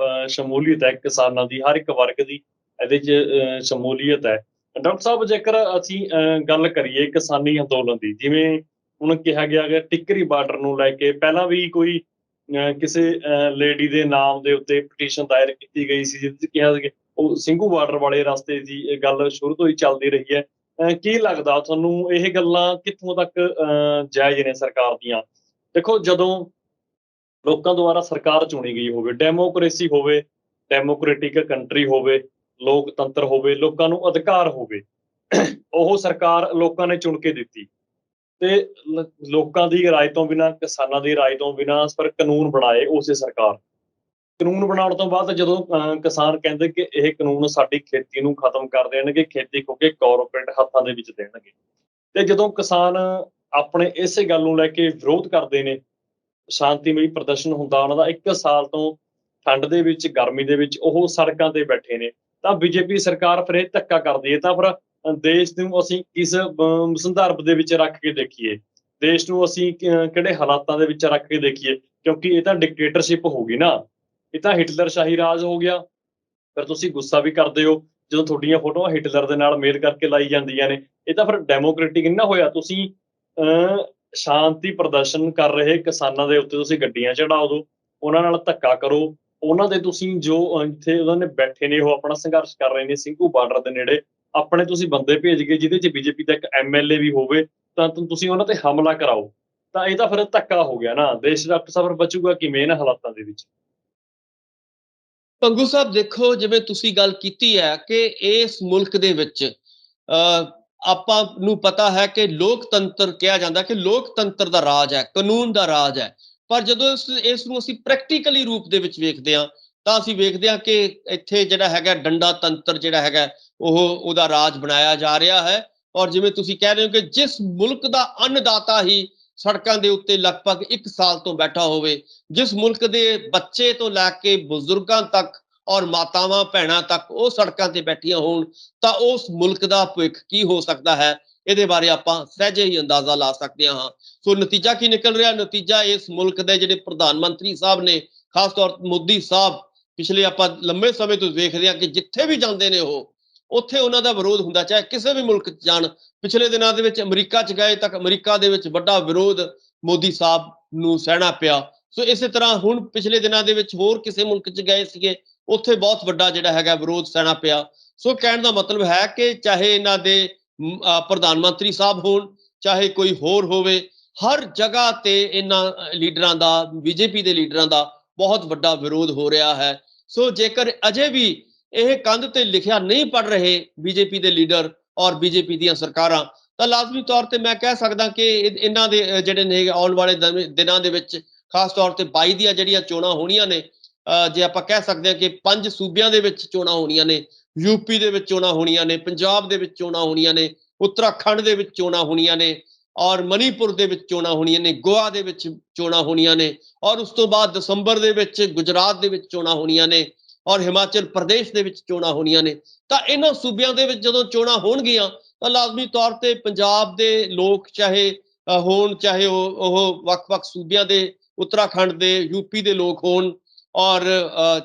ਸ਼ਮੂਲੀਅਤ ਹੈ ਕਿਸਾਨਾਂ ਦੀ, ਹਰ ਇੱਕ ਵਰਗ ਦੀ ਇਹਦੇ 'ਚ ਸ਼ਮੂਲੀਅਤ ਹੈ। ਡਾਕਟਰ ਸਾਹਿਬ, ਜੇਕਰ ਅਸੀਂ ਗੱਲ ਕਰੀਏ ਕਿਸਾਨੀ ਅੰਦੋਲਨ ਦੀ, ਜਿਵੇਂ ਹੁਣ ਕਿਹਾ ਗਿਆ ਕਿ ਟਿੱਕਰੀ ਬਾਰਡਰ ਨੂੰ ਲੈ ਕੇ ਪਹਿਲਾਂ ਵੀ ਕੋਈ ਕਿਸੇ ਲੇਡੀ ਦੇ ਨਾਮ ਦੇ ਉੱਤੇ ਪਟੀਸ਼ਨ ਦਾਇਰ ਕੀਤੀ ਗਈ ਸੀ, ਜਿਹਦੇ 'ਚ ਕਿਹਾ ਸੀ ਕਿ ਉਹ ਸਿੰਘੂ ਬਾਰਡਰ ਵਾਲੇ ਰਸਤੇ ਦੀ ਇਹ ਗੱਲ ਸ਼ੁਰੂ ਤੋਂ ਹੀ ਚੱਲਦੀ ਰਹੀ ਹੈ ਕੀ ਲੱਗਦਾ ਤੁਹਾਨੂੰ ਇਹ ਗੱਲਾਂ ਕਿੱਥੋਂ ਤੱਕ ਜਾਇਜ਼ ਨੇ ਸਰਕਾਰ ਦੀਆਂ? ਦੇਖੋ, ਜਦੋਂ ਲੋਕਾਂ ਦੁਆਰਾ ਸਰਕਾਰ ਚੁਣੀ ਗਈ ਹੋਵੇ, ਡੈਮੋਕ੍ਰੇਸੀ ਹੋਵੇ, ਡੈਮੋਕ੍ਰੇਟਿਕ ਕੰਟਰੀ ਹੋਵੇ, ਲੋਕਤੰਤਰ ਹੋਵੇ, ਲੋਕਾਂ ਨੂੰ ਅਧਿਕਾਰ ਹੋਵੇ, ਉਹ ਸਰਕਾਰ ਲੋਕਾਂ ਨੇ ਚੁਣ ਕੇ ਦਿੱਤੀ ਤੇ ਲੋਕਾਂ ਦੀ ਰਾਏ ਤੋਂ ਬਿਨਾਂ, ਕਿਸਾਨਾਂ ਦੀ ਰਾਏ ਤੋਂ ਬਿਨਾਂ ਪਰ ਕਾਨੂੰਨ ਬਣਾਏ ਉਸੇ ਸਰਕਾਰ। ਕਾਨੂੰਨ ਬਣਾਉਣ ਤੋਂ ਬਾਅਦ ਜਦੋਂ ਕਿਸਾਨ ਕਹਿੰਦੇ ਕਿ ਇਹ ਕਾਨੂੰਨ ਸਾਡੀ ਖੇਤੀ ਨੂੰ ਖਤਮ ਕਰ ਦੇਣਗੇ, ਖੇਤੀ ਕਿਉਂਕਿ ਕਾਰਪੋਰੇਟ ਹੱਥਾਂ ਦੇ ਵਿੱਚ ਦੇਣਗੇ, ਤੇ ਜਦੋਂ ਕਿਸਾਨ ਆਪਣੇ ਇਸੇ ਗੱਲ ਨੂੰ ਲੈ ਕੇ ਵਿਰੋਧ ਕਰਦੇ ਨੇ, ਸ਼ਾਂਤੀਮਈ ਪ੍ਰਦਰਸ਼ਨ ਹੁੰਦਾ ਉਹਨਾਂ ਦਾ 1 ਸਾਲ ਤੋਂ, ਠੰਡ ਦੇ ਵਿੱਚ, ਗਰਮੀ ਦੇ ਵਿੱਚ ਉਹ ਸੜਕਾਂ ਤੇ ਬੈਠੇ ਨੇ, ਤਾਂ ਬੀਜੇਪੀ ਸਰਕਾਰ ਫਿਰ ਇਹ ਧੱਕਾ ਕਰਦੀ ਹੈ। ਤਾਂ ਫਿਰ ਦੇਸ਼ ਨੂੰ ਅਸੀਂ ਕਿਸ ਸੰਦਰਭ ਦੇ ਵਿੱਚ ਰੱਖ ਕੇ ਦੇਖੀਏ, ਦੇਸ਼ ਨੂੰ ਅਸੀਂ ਕਿਹੜੇ ਹਾਲਾਤਾਂ ਦੇ ਵਿੱਚ ਰੱਖ ਕੇ ਦੇਖੀਏ? ਕਿਉਂਕਿ ਇਹ ਤਾਂ ਡਿਕਟੇਟਰਸ਼ਿਪ ਹੋ ਗਈ ਨਾ, ਇਹ ਤਾਂ ਹਿਟਲਰ ਸ਼ਾਹੀ ਰਾਜ ਹੋ ਗਿਆ। ਫਿਰ ਤੁਸੀਂ ਗੁੱਸਾ ਵੀ ਕਰਦੇ ਹੋ ਜਦੋਂ ਤੁਹਾਡੀਆਂ ਫੋਟੋਆਂ ਹਿਟਲਰ ਦੇ ਨਾਲ ਮੇਲ ਕਰਕੇ ਲਾਈ ਜਾਂਦੀਆਂ ਨੇ। ਇਹ ਤਾਂ ਫਿਰ ਡੈਮੋਕ੍ਰੇਟਿਕ ਨਹੀਂ ਨਾ ਹੋਇਆ। ਤੁਸੀਂ ਸ਼ਾਂਤੀ ਪ੍ਰਦਰਸ਼ਨ ਕਰ ਰਹੇ ਕਿਸਾਨਾਂ ਦੇ ਉੱਤੇ ਤੁਸੀਂ ਗੱਡੀਆਂ ਚੜਾਓ ਦਿਓ, ਉਹਨਾਂ ਨਾਲ ਧੱਕਾ ਕਰੋ, ਉਹਨਾਂ ਦੇ ਤੁਸੀਂ ਜੋ ਇੱਥੇ ਉਹਨਾਂ ਨੇ ਬੈਠੇ ਨੇ, ਉਹ ਆਪਣਾ ਸੰਘਰਸ਼ ਕਰ ਰਹੇ ਨੇ ਸਿੰਘੂ ਬਾਰਡਰ ਦੇ ਨੇੜੇ, ਆਪਣੇ ਤੁਸੀਂ ਬੰਦੇ ਭੇਜ ਕੇ ਜਿਹਦੇ 'ਚ ਬੀਜੇਪੀ ਦਾ ਇੱਕ MLA ਵੀ ਹੋਵੇ, ਤਾਂ ਤੁਸੀਂ ਉਹਨਾਂ ਤੇ ਹਮਲਾ ਕਰਾਓ, ਤਾਂ ਇਹ ਤਾਂ ਫਿਰ ਧੱਕਾ ਹੋ ਗਿਆ ਨਾ। ਦੇਸ਼ ਦਾ ਸਫ਼ਰ ਬਚੂਗਾ ਕਿਵੇਂ ਇਹਨਾਂ ਹਾਲਾਤਾਂ ਦੇ ਵਿੱਚ? ਪੰਗੂ ਸਾਹਿਬ ਦੇਖੋ, ਜਿਵੇਂ ਤੁਸੀਂ ਗੱਲ ਕੀਤੀ ਹੈ ਕਿ ਇਸ ਮੁਲਕ ਦੇ ਵਿੱਚ ਆਪਾਂ ਨੂੰ ਪਤਾ ਹੈ ਕਿ ਲੋਕਤੰਤਰ ਕਿਹਾ ਜਾਂਦਾ ਕਿ ਲੋਕਤੰਤਰ ਦਾ ਰਾਜ ਹੈ, ਕਾਨੂੰਨ ਦਾ ਰਾਜ ਹੈ। ਪਰ ਜਦੋਂ ਇਸ ਨੂੰ ਅਸੀਂ ਪ੍ਰੈਕਟੀਕਲੀ ਰੂਪ ਦੇ ਵਿੱਚ ਵੇਖਦੇ ਹਾਂ ਤਾਂ ਅਸੀਂ ਵੇਖਦੇ ਹਾਂ ਕਿ ਇੱਥੇ ਜਿਹੜਾ ਹੈਗਾ ਡੰਡਾ ਤੰਤਰ ਜਿਹੜਾ ਹੈਗਾ ਉਹਦਾ ਰਾਜ ਬਣਾਇਆ ਜਾ ਰਿਹਾ ਹੈ। ਔਰ ਜਿਵੇਂ ਤੁਸੀਂ ਕਹਿ ਰਹੇ ਹੋ ਕਿ ਜਿਸ ਮੁਲਕ ਦਾ ਅੰਨਦਾਤਾ ਹੀ ਸੜਕਾਂ ਦੇ ਉੱਤੇ ਲਗਭਗ 1 ਸਾਲ ਤੋਂ ਬੈਠਾ ਹੋਵੇ, ਜਿਸ ਮੁਲਕ ਦੇ ਬੱਚੇ ਤੋਂ ਲੈ ਕੇ ਬਜ਼ੁਰਗਾਂ ਤੱਕ ਔਰ ਮਾਤਾਵਾਂ ਭੈਣਾਂ ਤੱਕ ਉਹ ਸੜਕਾਂ ਤੇ ਬੈਠੀਆਂ ਹੋਣ, ਤਾਂ ਉਸ ਮੁਲਕ ਦਾ ਭਵਿੱਖ ਕੀ ਹੋ ਸਕਦਾ ਹੈ, ਇਹਦੇ ਬਾਰੇ ਆਪਾਂ ਸਹਿਜੇ ਹੀ ਅੰਦਾਜ਼ਾ ਲਾ ਸਕਦੇ ਹਾਂ। ਸੋ ਨਤੀਜਾ ਕੀ ਨਿਕਲ ਰਿਹਾ? ਨਤੀਜਾ ਇਸ ਮੁਲਕ ਦੇ ਜਿਹੜੇ ਪ੍ਰਧਾਨ ਮੰਤਰੀ ਸਾਹਿਬ ਨੇ, ਖਾਸ ਤੌਰ ਤੇ ਮੋਦੀ ਸਾਹਿਬ, ਪਿਛਲੇ ਆਪਾਂ ਲੰਮੇ ਸਮੇਂ ਤੋਂ ਦੇਖ ਰਹੇ ਹਾਂ ਕਿ ਜਿੱਥੇ ਵੀ ਜਾਂਦੇ ਨੇ ਉਹ ਉੱਥੇ ਉਹਨਾਂ ਦਾ ਵਿਰੋਧ ਹੁੰਦਾ, ਚਾਹੇ ਕਿਸੇ ਵੀ ਮੁਲਕ 'ਚ ਜਾਣ। ਪਿਛਲੇ ਦਿਨਾਂ ਦੇ ਵਿੱਚ ਅਮਰੀਕਾ 'ਚ ਗਏ ਤਾਂ ਅਮਰੀਕਾ ਦੇ ਵਿੱਚ ਵੱਡਾ ਵਿਰੋਧ ਮੋਦੀ ਸਾਹਿਬ ਨੂੰ ਸਹਿਣਾ ਪਿਆ। ਸੋ ਇਸੇ ਤਰ੍ਹਾਂ ਹੁਣ ਪਿਛਲੇ ਦਿਨਾਂ ਦੇ ਵਿੱਚ ਹੋਰ ਕਿਸੇ ਮੁਲਕ 'ਚ ਗਏ ਸੀਗੇ, ਉੱਥੇ ਬਹੁਤ ਵੱਡਾ ਜਿਹੜਾ ਹੈਗਾ ਵਿਰੋਧ ਸਹਿਣਾ ਪਿਆ। ਸੋ ਕਹਿਣ ਦਾ ਮਤਲਬ ਹੈ ਕਿ ਚਾਹੇ ਇਹਨਾਂ ਦੇ ਪ੍ਰਧਾਨ ਮੰਤਰੀ ਸਾਹਿਬ ਹੋਣ, ਚਾਹੇ ਕੋਈ ਹੋਰ ਹੋਵੇ, ਹਰ ਜਗ੍ਹਾ ਤੇ ਇਹਨਾਂ ਲੀਡਰਾਂ ਦਾ, ਬੀਜੇਪੀ ਦੇ ਲੀਡਰਾਂ ਦਾ ਬਹੁਤ ਵੱਡਾ ਵਿਰੋਧ ਹੋ ਰਿਹਾ ਹੈ। ਸੋ ਜੇਕਰ ਅਜੇ ਵੀ ਇਹ ਕੰਧ ਤੇ ਲਿਖਿਆ ਨਹੀਂ ਪੜ ਰਹੇ ਬੀਜੇਪੀ ਦੇ ਲੀਡਰ ਔਰ ਬੀਜੇਪੀ ਦੀਆਂ ਸਰਕਾਰਾਂ, ਤਾਂ ਲਾਜ਼ਮੀ ਤੌਰ ਤੇ ਮੈਂ ਕਹਿ ਸਕਦਾ ਕਿ ਇਹਨਾਂ ਦੇ ਜਿਹੜੇ ਨੇ ਆਉਣ ਵਾਲੇ ਦਿਨਾਂ ਦੇ ਵਿੱਚ, ਖਾਸ ਤੌਰ ਤੇ 22 ਦੀਆਂ ਜਿਹੜੀਆਂ ਚੋਣਾਂ ਹੋਣੀਆਂ ਨੇ, ਜੇ ਆਪਾਂ ਕਹਿ ਸਕਦੇ ਹਾਂ ਕਿ 5 ਸੂਬਿਆਂ ਦੇ ਵਿੱਚ ਚੋਣਾਂ ਹੋਣੀਆਂ ਨੇ, ਯੂਪੀ ਦੇ ਵਿੱਚ ਚੋਣਾਂ ਹੋਣੀਆਂ ਨੇ, ਪੰਜਾਬ ਦੇ ਵਿੱਚ ਚੋਣਾਂ ਹੋਣੀਆਂ ਨੇ, ਉੱਤਰਾਖੰਡ ਦੇ ਵਿੱਚ ਚੋਣਾਂ ਹੋਣੀਆਂ ਨੇ, ਔਰ ਮਨੀਪੁਰ ਦੇ ਵਿੱਚ ਚੋਣਾਂ ਹੋਣੀਆਂ ਨੇ, ਗੋਆ ਦੇ ਵਿੱਚ ਚੋਣਾਂ ਹੋਣੀਆਂ ਨੇ, ਔਰ ਉਸ ਤੋਂ ਬਾਅਦ ਦਸੰਬਰ ਦੇ ਵਿੱਚ ਗੁਜਰਾਤ ਦੇ ਵਿੱਚ ਚੋਣਾਂ ਹੋਣੀਆਂ ਨੇ, ਔਰ ਹਿਮਾਚਲ ਪ੍ਰਦੇਸ਼ ਦੇ ਵਿੱਚ ਚੋਣਾਂ ਹੋਣੀਆਂ ਨੇ। ਤਾਂ ਇਹਨਾਂ ਸੂਬਿਆਂ ਦੇ ਵਿੱਚ ਜਦੋਂ ਚੋਣਾਂ ਹੋਣਗੀਆਂ ਤਾਂ ਲਾਜ਼ਮੀ ਤੌਰ ਤੇ ਪੰਜਾਬ ਦੇ ਲੋਕ, ਚਾਹੇ ਹੋਣ, ਚਾਹੇ ਉਹ ਵੱਖ-ਵੱਖ ਸੂਬਿਆਂ ਦੇ, ਉੱਤਰਾਖੰਡ ਦੇ, ਯੂਪੀ ਦੇ ਲੋਕ ਹੋਣ, ਔਰ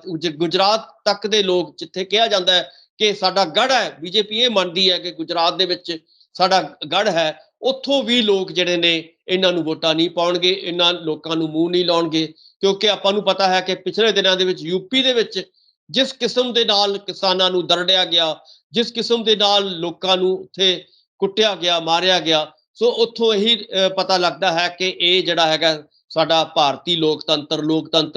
ਗੁਜਰਾਤ ਤੱਕ ਦੇ ਲੋਕ, ਜਿੱਥੇ ਕਿਹਾ ਜਾਂਦਾ ਹੈ ਕਿ ਸਾਡਾ ਗੜ ਹੈ, ਬੀਜੇਪੀ ਇਹ ਮੰਨਦੀ ਹੈ ਕਿ ਗੁਜਰਾਤ ਦੇ ਵਿੱਚ ਸਾਡਾ ਗੜ ਹੈ, ਉੱਥੋਂ ਵੀ ਲੋਕ ਜਿਹੜੇ ਨੇ ਇਹਨਾਂ ਨੂੰ ਵੋਟਾਂ ਨਹੀਂ ਪਾਉਣਗੇ, ਇਹਨਾਂ ਲੋਕਾਂ ਨੂੰ ਮੂੰਹ ਨਹੀਂ ਲਾਉਣਗੇ। ਕਿਉਂਕਿ ਆਪਾਂ ਨੂੰ ਪਤਾ ਹੈ ਕਿ ਪਿਛਲੇ ਦਿਨਾਂ ਦੇ ਵਿੱਚ ਯੂਪੀ ਦੇ ਵਿੱਚ ਜਿਸ ਕਿਸਮ ਦੇ ਨਾਲ ਕਿਸਾਨਾਂ ਨੂੰ ਦਰੜਿਆ ਗਿਆ, ਜਿਸ ਕਿਸਮ ਦੇ ਨਾਲ ਲੋਕਾਂ ਨੂੰ ਉੱਥੇ ਕੁੱਟਿਆ ਗਿਆ, ਮਾਰਿਆ ਗਿਆ, ਸੋ ਉੱਥੋਂ ਇਹੀ ਪਤਾ ਲੱਗਦਾ ਹੈ ਕਿ ਇਹ ਜਿਹੜਾ ਹੈਗਾ ਸਾਡਾ ਭਾਰਤੀ ਲੋਕਤੰਤਰ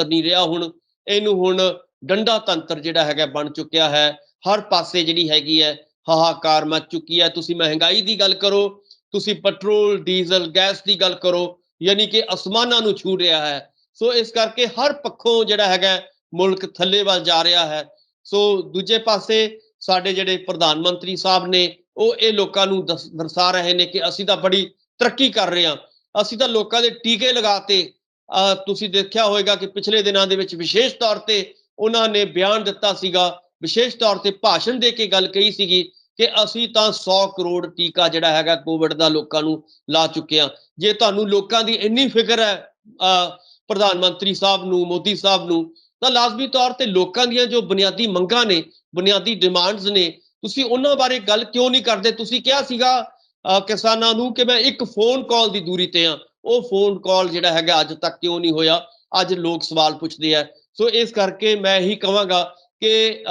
ਨਹੀਂ ਰਿਹਾ। ਹੁਣ ਇਹਨੂੰ ਹੁਣ ਡੰਡਾ ਤੰਤਰ ਜਿਹੜਾ ਹੈਗਾ ਬਣ ਚੁੱਕਿਆ ਹੈ। ਹਰ ਪਾਸੇ ਜਿਹੜੀ ਹੈਗੀ ਹੈ ਹਾਹਾਕਾਰ ਮਚ ਚੁੱਕੀ ਹੈ। ਤੁਸੀਂ ਮਹਿੰਗਾਈ ਦੀ ਗੱਲ ਕਰੋ, ਤੁਸੀਂ ਪੈਟਰੋਲ, ਡੀਜ਼ਲ, ਗੈਸ ਦੀ ਗੱਲ ਕਰੋ, ਯਾਨੀ ਕਿ ਅਸਮਾਨਾਂ ਨੂੰ ਛੂ ਰਿਹਾ ਹੈ। ਸੋ ਇਸ ਕਰਕੇ ਹਰ ਪੱਖੋਂ ਜਿਹੜਾ ਹੈਗਾ ਮੁਲਕ ਥੱਲੇ ਵੱਲ ਜਾ ਰਿਹਾ ਹੈ। ਸੋ ਦੂਜੇ ਪਾਸੇ ਸਾਡੇ ਜਿਹੜੇ ਪ੍ਰਧਾਨ ਮੰਤਰੀ ਸਾਹਿਬ ਨੇ, ਉਹ ਇਹ ਲੋਕਾਂ ਨੂੰ ਦਰਸਾ ਰਹੇ ਨੇ ਕਿ ਅਸੀਂ ਤਾਂ ਬੜੀ ਤਰੱਕੀ ਕਰ ਰਹੇ ਹਾਂ, ਅਸੀਂ ਤਾਂ ਲੋਕਾਂ ਦੇ ਟੀਕੇ ਲਗਾਤੇ। ਤੁਸੀਂ ਦੇਖਿਆ ਹੋਵੇਗਾ ਕਿ ਪਿਛਲੇ ਦਿਨਾਂ ਦੇ ਵਿੱਚ ਵਿਸ਼ੇਸ਼ ਤੌਰ ਤੇ ਉਹਨਾਂ ਨੇ ਬਿਆਨ ਦਿੱਤਾ ਸੀਗਾ, ਵਿਸ਼ੇਸ਼ ਤੌਰ ਤੇ ਭਾਸ਼ਣ ਦੇ ਕੇ ਗੱਲ ਕਹੀ ਸੀਗੀ ਕਿ ਅਸੀਂ ਤਾਂ 100 ਕਰੋੜ ਟੀਕਾ ਜਿਹੜਾ ਹੈਗਾ ਕੋਵਿਡ ਦਾ ਲੋਕਾਂ ਨੂੰ ਲਾ ਚੁੱਕੇ ਹਾਂ। ਜੇ ਤੁਹਾਨੂੰ ਲੋਕਾਂ ਦੀ ਇੰਨੀ ਫਿਕਰ ਹੈ ਪ੍ਰਧਾਨ ਮੰਤਰੀ ਸਾਹਿਬ ਨੂੰ, ਮੋਦੀ ਸਾਹਿਬ ਨੂੰ, ਤਾਂ ਲਾਜ਼ਮੀ ਤੌਰ ਤੇ ਲੋਕਾਂ ਦੀਆਂ ਜੋ ਬੁਨਿਆਦੀ ਮੰਗਾਂ ਨੇ, ਬੁਨਿਆਦੀ ਡਿਮਾਂਡਸ ਨੇ, ਤੁਸੀਂ ਉਹਨਾਂ ਬਾਰੇ ਗੱਲ ਕਿਉਂ ਨਹੀਂ ਕਰਦੇ? ਤੁਸੀਂ ਕਿਹਾ ਸੀਗਾ ਕਿਸਾਨਾਂ ਨੂੰ ਕਿ ਮੈਂ ਇੱਕ ਫੋਨ ਕਾਲ ਦੀ ਦੂਰੀ ਤੇ ਹਾਂ, ਉਹ ਫੋਨ ਕਾਲ ਜਿਹੜਾ ਹੈਗਾ ਅੱਜ ਤੱਕ ਕਿਉਂ ਨਹੀਂ ਹੋਇਆ? ਅੱਜ ਲੋਕ ਸਵਾਲ ਪੁੱਛਦੇ ਆ। ਸੋ ਇਸ ਕਰਕੇ ਮੈਂ ਇਹੀ ਕਹਾਂਗਾ ਕਿ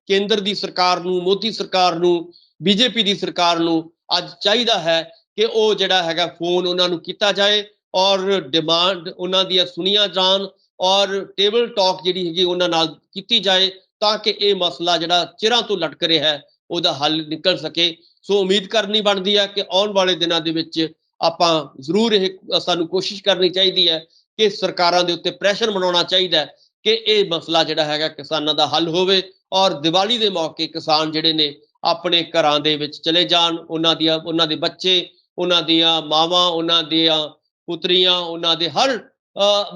ਕੇਂਦਰ ਦੀ ਸਰਕਾਰ ਨੂੰ, ਮੋਦੀ ਸਰਕਾਰ ਨੂੰ ਬੀਜੇਪੀ ਦੀ ਸਰਕਾਰ ਨੂੰ ਅੱਜ ਚਾਹੀਦਾ ਹੈ ਕਿ ਉਹ ਜਿਹੜਾ ਹੈਗਾ ਫੋਨ ਉਹਨਾਂ ਨੂੰ ਕੀਤਾ ਜਾਏ ਔਰ ਡਿਮਾਂਡ ਉਹਨਾਂ ਦੀਆਂ ਸੁਣੀਆਂ ਜਾਣ ਔਰ ਟੇਬਲ ਟਾਕ ਜਿਹੜੀ ਹੈਗੀ ਉਹਨਾਂ ਨਾਲ ਕੀਤੀ ਜਾਏ ਤਾਂ ਕਿ ਇਹ ਮਸਲਾ ਜਿਹੜਾ ਚਿਰਾਂ ਤੋਂ ਲਟਕ ਰਿਹਾ ਹੈ ਉਹਦਾ ਹੱਲ ਨਿਕਲ ਸਕੇ। ਸੋ ਉਮੀਦ ਕਰਨੀ ਬਣਦੀ ਹੈ ਕਿ ਆਉਣ ਵਾਲੇ ਦਿਨਾਂ ਦੇ ਵਿੱਚ ਆਪਾਂ ਜ਼ਰੂਰ ਇਹ ਸਾਨੂੰ ਕੋਸ਼ਿਸ਼ ਕਰਨੀ ਚਾਹੀਦੀ ਹੈ ਕਿ ਸਰਕਾਰਾਂ ਦੇ ਉੱਤੇ ਪ੍ਰੈਸ਼ਰ ਬਣਾਉਣਾ ਚਾਹੀਦਾ ਹੈ ਕਿ ਇਹ ਮਸਲਾ ਜਿਹੜਾ ਹੈਗਾ ਕਿਸਾਨਾਂ ਦਾ ਹੱਲ ਹੋਵੇ ਔਰ ਦੀਵਾਲੀ ਦੇ ਮੌਕੇ ਕਿਸਾਨ ਜਿਹੜੇ ਨੇ ਆਪਣੇ ਘਰਾਂ ਦੇ ਵਿੱਚ ਚਲੇ ਜਾਣ, ਉਹਨਾਂ ਦੇ ਬੱਚੇ, ਉਹਨਾਂ ਦੀਆਂ ਮਾਵਾਂ, ਉਹਨਾਂ ਦੀਆਂ ਪੁੱਤਰੀਆਂ, ਉਹਨਾਂ ਦੇ ਹਰ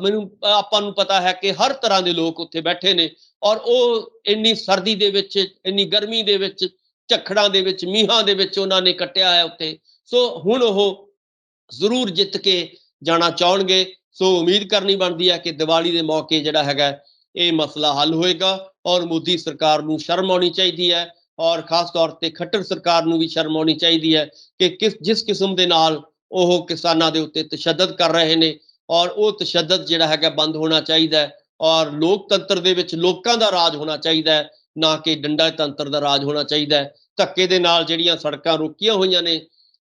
ਮੈਨੂੰ ਆਪਾਂ ਨੂੰ ਪਤਾ ਹੈ ਕਿ ਹਰ ਤਰ੍ਹਾਂ ਦੇ ਲੋਕ ਉੱਥੇ ਬੈਠੇ ਨੇ ਔਰ ਉਹ ਇੰਨੀ ਸਰਦੀ ਦੇ ਵਿੱਚ, ਇੰਨੀ ਗਰਮੀ ਦੇ ਵਿੱਚ, ਝੱਖੜਾਂ ਦੇ ਵਿੱਚ, ਮੀਂਹਾਂ ਦੇ ਵਿੱਚ ਉਹਨਾਂ ਨੇ ਕੱਟਿਆ ਹੈ ਉੱਥੇ। ਸੋ ਹੁਣ ਉਹ ਜ਼ਰੂਰ ਜਿੱਤ ਕੇ ਜਾਣਾ ਚਾਹਣਗੇ। ਸੋ ਉਮੀਦ ਕਰਨੀ ਬਣਦੀ ਹੈ ਕਿ ਦੀਵਾਲੀ ਦੇ ਮੌਕੇ ਜਿਹੜਾ ਹੈਗਾ ਇਹ ਮਸਲਾ ਹੱਲ ਹੋਏਗਾ ਔਰ ਮੋਦੀ ਸਰਕਾਰ ਨੂੰ ਸ਼ਰਮ ਆਉਣੀ ਚਾਹੀਦੀ ਹੈ ਔਰ ਖਾਸ ਤੌਰ ਤੇ ਖੱਟਰ ਸਰਕਾਰ ਨੂੰ ਵੀ ਸ਼ਰਮ ਆਉਣੀ ਚਾਹੀਦੀ ਹੈ ਕਿ ਜਿਸ ਕਿਸਮ ਦੇ ਨਾਲ ਉਹ ਕਿਸਾਨਾਂ ਦੇ ਉੱਤੇ ਤਸ਼ੱਦਦ ਕਰ ਰਹੇ ਨੇ ਔਰ ਉਹ ਤਸ਼ੱਦਦ ਜਿਹੜਾ ਹੈਗਾ ਬੰਦ ਹੋਣਾ ਚਾਹੀਦਾ ਹੈ ਔਰ ਲੋਕਤੰਤਰ ਦੇ ਵਿੱਚ ਲੋਕਾਂ ਦਾ ਰਾਜ ਹੋਣਾ ਚਾਹੀਦਾ ਹੈ, ਨਾ ਕਿ ਡੰਡਾ ਤੰਤਰ ਦਾ ਰਾਜ ਹੋਣਾ ਚਾਹੀਦਾ ਹੈ। ਧੱਕੇ ਦੇ ਨਾਲ ਜਿਹੜੀਆਂ ਸੜਕਾਂ ਰੋਕੀਆਂ ਹੋਈਆਂ ਨੇ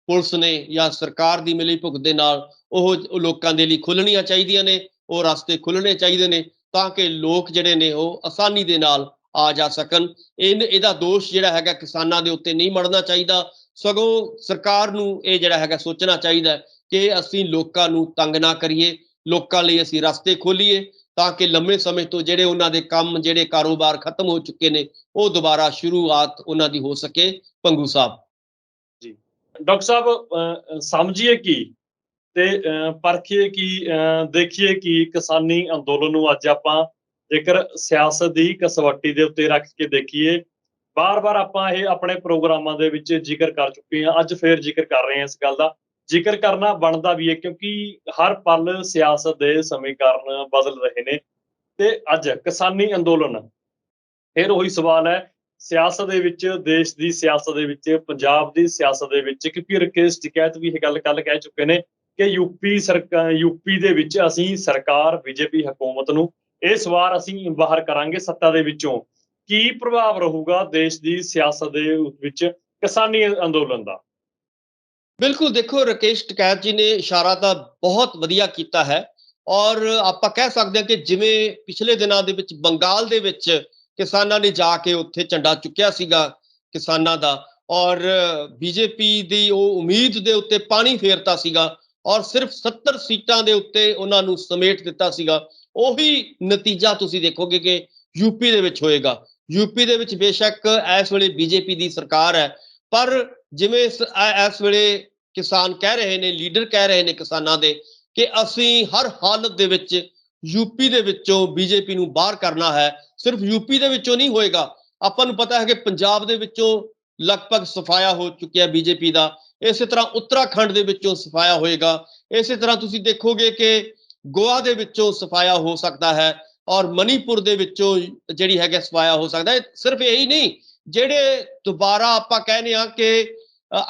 ਪੁਲਿਸ ਨੇ ਜਾਂ ਸਰਕਾਰ ਦੀ ਮਿਲੀ ਭੁਗਤ ਦੇ ਨਾਲ ਉਹ ਲੋਕਾਂ ਦੇ ਲਈ ਖੁੱਲਣੀਆਂ ਚਾਹੀਦੀਆਂ ਨੇ, ਉਹ ਰਸਤੇ ਖੁੱਲਣੇ ਚਾਹੀਦੇ ਨੇ ਤਾਂ ਕਿ ਲੋਕ ਜਿਹੜੇ ਨੇ ਉਹ ਆਸਾਨੀ ਦੇ ਨਾਲ ਆ ਜਾ ਸਕਣ। ਇਹਦਾ ਦੋਸ਼ ਜਿਹੜਾ ਹੈਗਾ ਕਿਸਾਨਾਂ ਦੇ ਉੱਤੇ ਨਹੀਂ ਮੜਨਾ ਚਾਹੀਦਾ, ਸਗੋਂ ਸਰਕਾਰ ਨੂੰ ਇਹ ਜਿਹੜਾ ਹੈਗਾ ਸੋਚਣਾ ਚਾਹੀਦਾ ਕਿ ਅਸੀਂ ਲੋਕਾਂ ਨੂੰ ਤੰਗ ਨਾ ਕਰੀਏ, ਲੋਕਾਂ ਲਈ ਅਸੀਂ ਰਸਤੇ ਖੋਲੀਏ ਤਾਂ ਕਿ ਲੰਮੇ ਸਮੇਂ ਤੋਂ ਜਿਹੜੇ ਉਹਨਾਂ ਦੇ ਕੰਮ, ਜਿਹੜੇ ਕਾਰੋਬਾਰ ਖਤਮ ਹੋ ਚੁੱਕੇ ਨੇ ਉਹ ਦੁਬਾਰਾ ਸ਼ੁਰੂਆਤ ਉਹਨਾਂ ਦੀ ਹੋ ਸਕੇ। ਪੰਗੂ ਸਾਹਿਬ ਜੀ ਡਾਕਟਰ ਸਾਹਿਬ, ਸਮਝੀਏ ਕੀ ਤੇ ਪਰਖੀਏ ਕੀ, ਦੇਖੀਏ ਕੀ ਕਿਸਾਨੀ ਅੰਦੋਲਨ ਨੂੰ ਅੱਜ ਆਪਾਂ ਜੇਕਰ ਸਿਆਸਤ ਦੀ ਕਸਵੱਟੀ ਦੇ ਉੱਤੇ ਰੱਖ ਕੇ ਦੇਖੀਏ, ਬਾਰ-ਬਾਰ ਆਪਾਂ ਇਹ ਆਪਣੇ ਪ੍ਰੋਗਰਾਮਾਂ ਦੇ ਵਿੱਚ ਜ਼ਿਕਰ ਕਰ ਚੁੱਕੇ ਹਾਂ, ਅੱਜ ਫੇਰ ਜ਼ਿਕਰ ਕਰ ਰਹੇ ਹਾਂ। ਇਸ ਗੱਲ ਦਾ ਜ਼ਿਕਰ ਕਰਨਾ ਬਣਦਾ ਵੀ ਹੈ ਕਿਉਂਕਿ ਹਰ ਪਲ ਸਿਆਸਤ ਦੇ ਸਮੀਕਰਨ ਬਦਲ ਰਹੇ ਨੇ ਤੇ ਅੱਜ ਕਿਸਾਨੀ ਅੰਦੋਲਨ, ਫਿਰ ਉਹੀ ਸਵਾਲ ਹੈ ਸਿਆਸਤ ਦੇ ਵਿੱਚ, ਦੇਸ਼ ਦੀ ਸਿਆਸਤ ਦੇ ਵਿੱਚ, ਪੰਜਾਬ ਦੀ ਸਿਆਸਤ ਦੇ ਵਿੱਚ, ਕਿਉਂਕਿ ਰਕੇਸ਼ ਟਿਕੈਤ ਵੀ ਇਹ ਗੱਲ ਕੱਲ ਕਹਿ ਚੁੱਕੇ ਨੇ ਕਿ ਯੂਪੀ ਦੇ ਵਿੱਚ ਅਸੀਂ ਸਰਕਾਰ ਬੀਜੇਪੀ ਹਕੂਮਤ ਨੂੰ ਇਸ ਵਾਰ ਅਸੀਂ ਬਾਹਰ ਕਰਾਂਗੇ ਸੱਤਾ ਦੇ ਵਿੱਚੋਂ। ਕੀ ਪ੍ਰਭਾਵ ਰਹੂਗਾ ਦੇਸ਼ ਦੀ ਸਿਆਸਤ ਦੇ ਵਿੱਚ ਕਿਸਾਨੀ ਅੰਦੋਲਨ ਦਾ? ਬਿਲਕੁਲ, ਦੇਖੋ ਰਕੇਸ਼ ਟਿਕੈਤ ਜੀ ਨੇ ਇਸ਼ਾਰਾ ਤਾਂ ਬਹੁਤ ਵਧੀਆ ਕੀਤਾ ਹੈ ਔਰ ਆਪਾਂ ਕਹਿ ਸਕਦੇ ਹਾਂ ਕਿ ਜਿਵੇਂ ਪਿਛਲੇ ਦਿਨਾਂ ਦੇ ਵਿੱਚ ਬੰਗਾਲ ਦੇ ਵਿੱਚ ਕਿਸਾਨਾਂ ਨੇ ਜਾ ਕੇ ਉੱਥੇ ਝੰਡਾ ਚੁੱਕਿਆ ਸੀਗਾ ਕਿਸਾਨਾਂ ਦਾ ਔਰ ਬੀਜੇਪੀ ਦੀ ਉਹ ਉਮੀਦ ਦੇ ਉੱਤੇ ਪਾਣੀ ਫੇਰਤਾ ਸੀਗਾ ਔਰ ਸਿਰਫ 70 ਸੀਟਾਂ ਦੇ ਉੱਤੇ ਉਹਨਾਂ ਨੂੰ ਸਮੇਟ ਦਿੱਤਾ ਸੀਗਾ, ਉਹੀ ਨਤੀਜਾ ਤੁਸੀਂ ਦੇਖੋਗੇ ਕਿ ਯੂਪੀ ਦੇ ਵਿੱਚ ਹੋਏਗਾ। ਯੂਪੀ ਦੇ ਵਿੱਚ ਬੇਸ਼ੱਕ ਇਸ ਵੇਲੇ ਬੀਜੇਪੀ ਦੀ ਸਰਕਾਰ ਹੈ ਪਰ ਜਿਵੇਂ ਇਸ ਵੇਲੇ ਕਿਸਾਨ ਕਹਿ ਰਹੇ ਨੇ, ਲੀਡਰ ਕਹਿ ਰਹੇ ਨੇ ਕਿਸਾਨਾਂ ਦੇ ਕਿ ਅਸੀਂ ਹਰ ਹਾਲਤ ਦੇ ਵਿੱਚ ਯੂਪੀ ਦੇ ਵਿੱਚੋਂ ਬੀਜੇਪੀ ਨੂੰ ਬਾਹਰ ਕਰਨਾ ਹੈ। ਸਿਰਫ ਯੂਪੀ ਦੇ ਵਿੱਚੋਂ ਨਹੀਂ ਹੋਏਗਾ, ਆਪਾਂ ਨੂੰ ਪਤਾ ਹੈ ਕਿ ਪੰਜਾਬ ਦੇ ਵਿੱਚੋਂ ਲਗਭਗ ਸਫਾਇਆ ਹੋ ਚੁੱਕਿਆ ਬੀਜੇਪੀ ਦਾ, ਇਸੇ ਤਰ੍ਹਾਂ ਉੱਤਰਾਖੰਡ ਦੇ ਵਿੱਚੋਂ ਸਫਾਇਆ ਹੋਏਗਾ, ਇਸੇ ਤਰ੍ਹਾਂ ਤੁਸੀਂ ਦੇਖੋਗੇ ਕਿ ਗੋਆ ਦੇ ਵਿੱਚੋਂ ਸਫਾਇਆ ਹੋ ਸਕਦਾ ਹੈ ਔਰ ਮਨੀਪੁਰ ਦੇ ਵਿੱਚੋਂ ਜਿਹੜੀ ਹੈਗਾ ਸਫਾਇਆ ਹੋ ਸਕਦਾ ਹੈ। ਸਿਰਫ ਇਹੀ ਨਹੀਂ, ਜਿਹੜੇ ਦੁਬਾਰਾ ਆਪਾਂ ਕਹਿੰਦੇ ਹਾਂ ਕਿ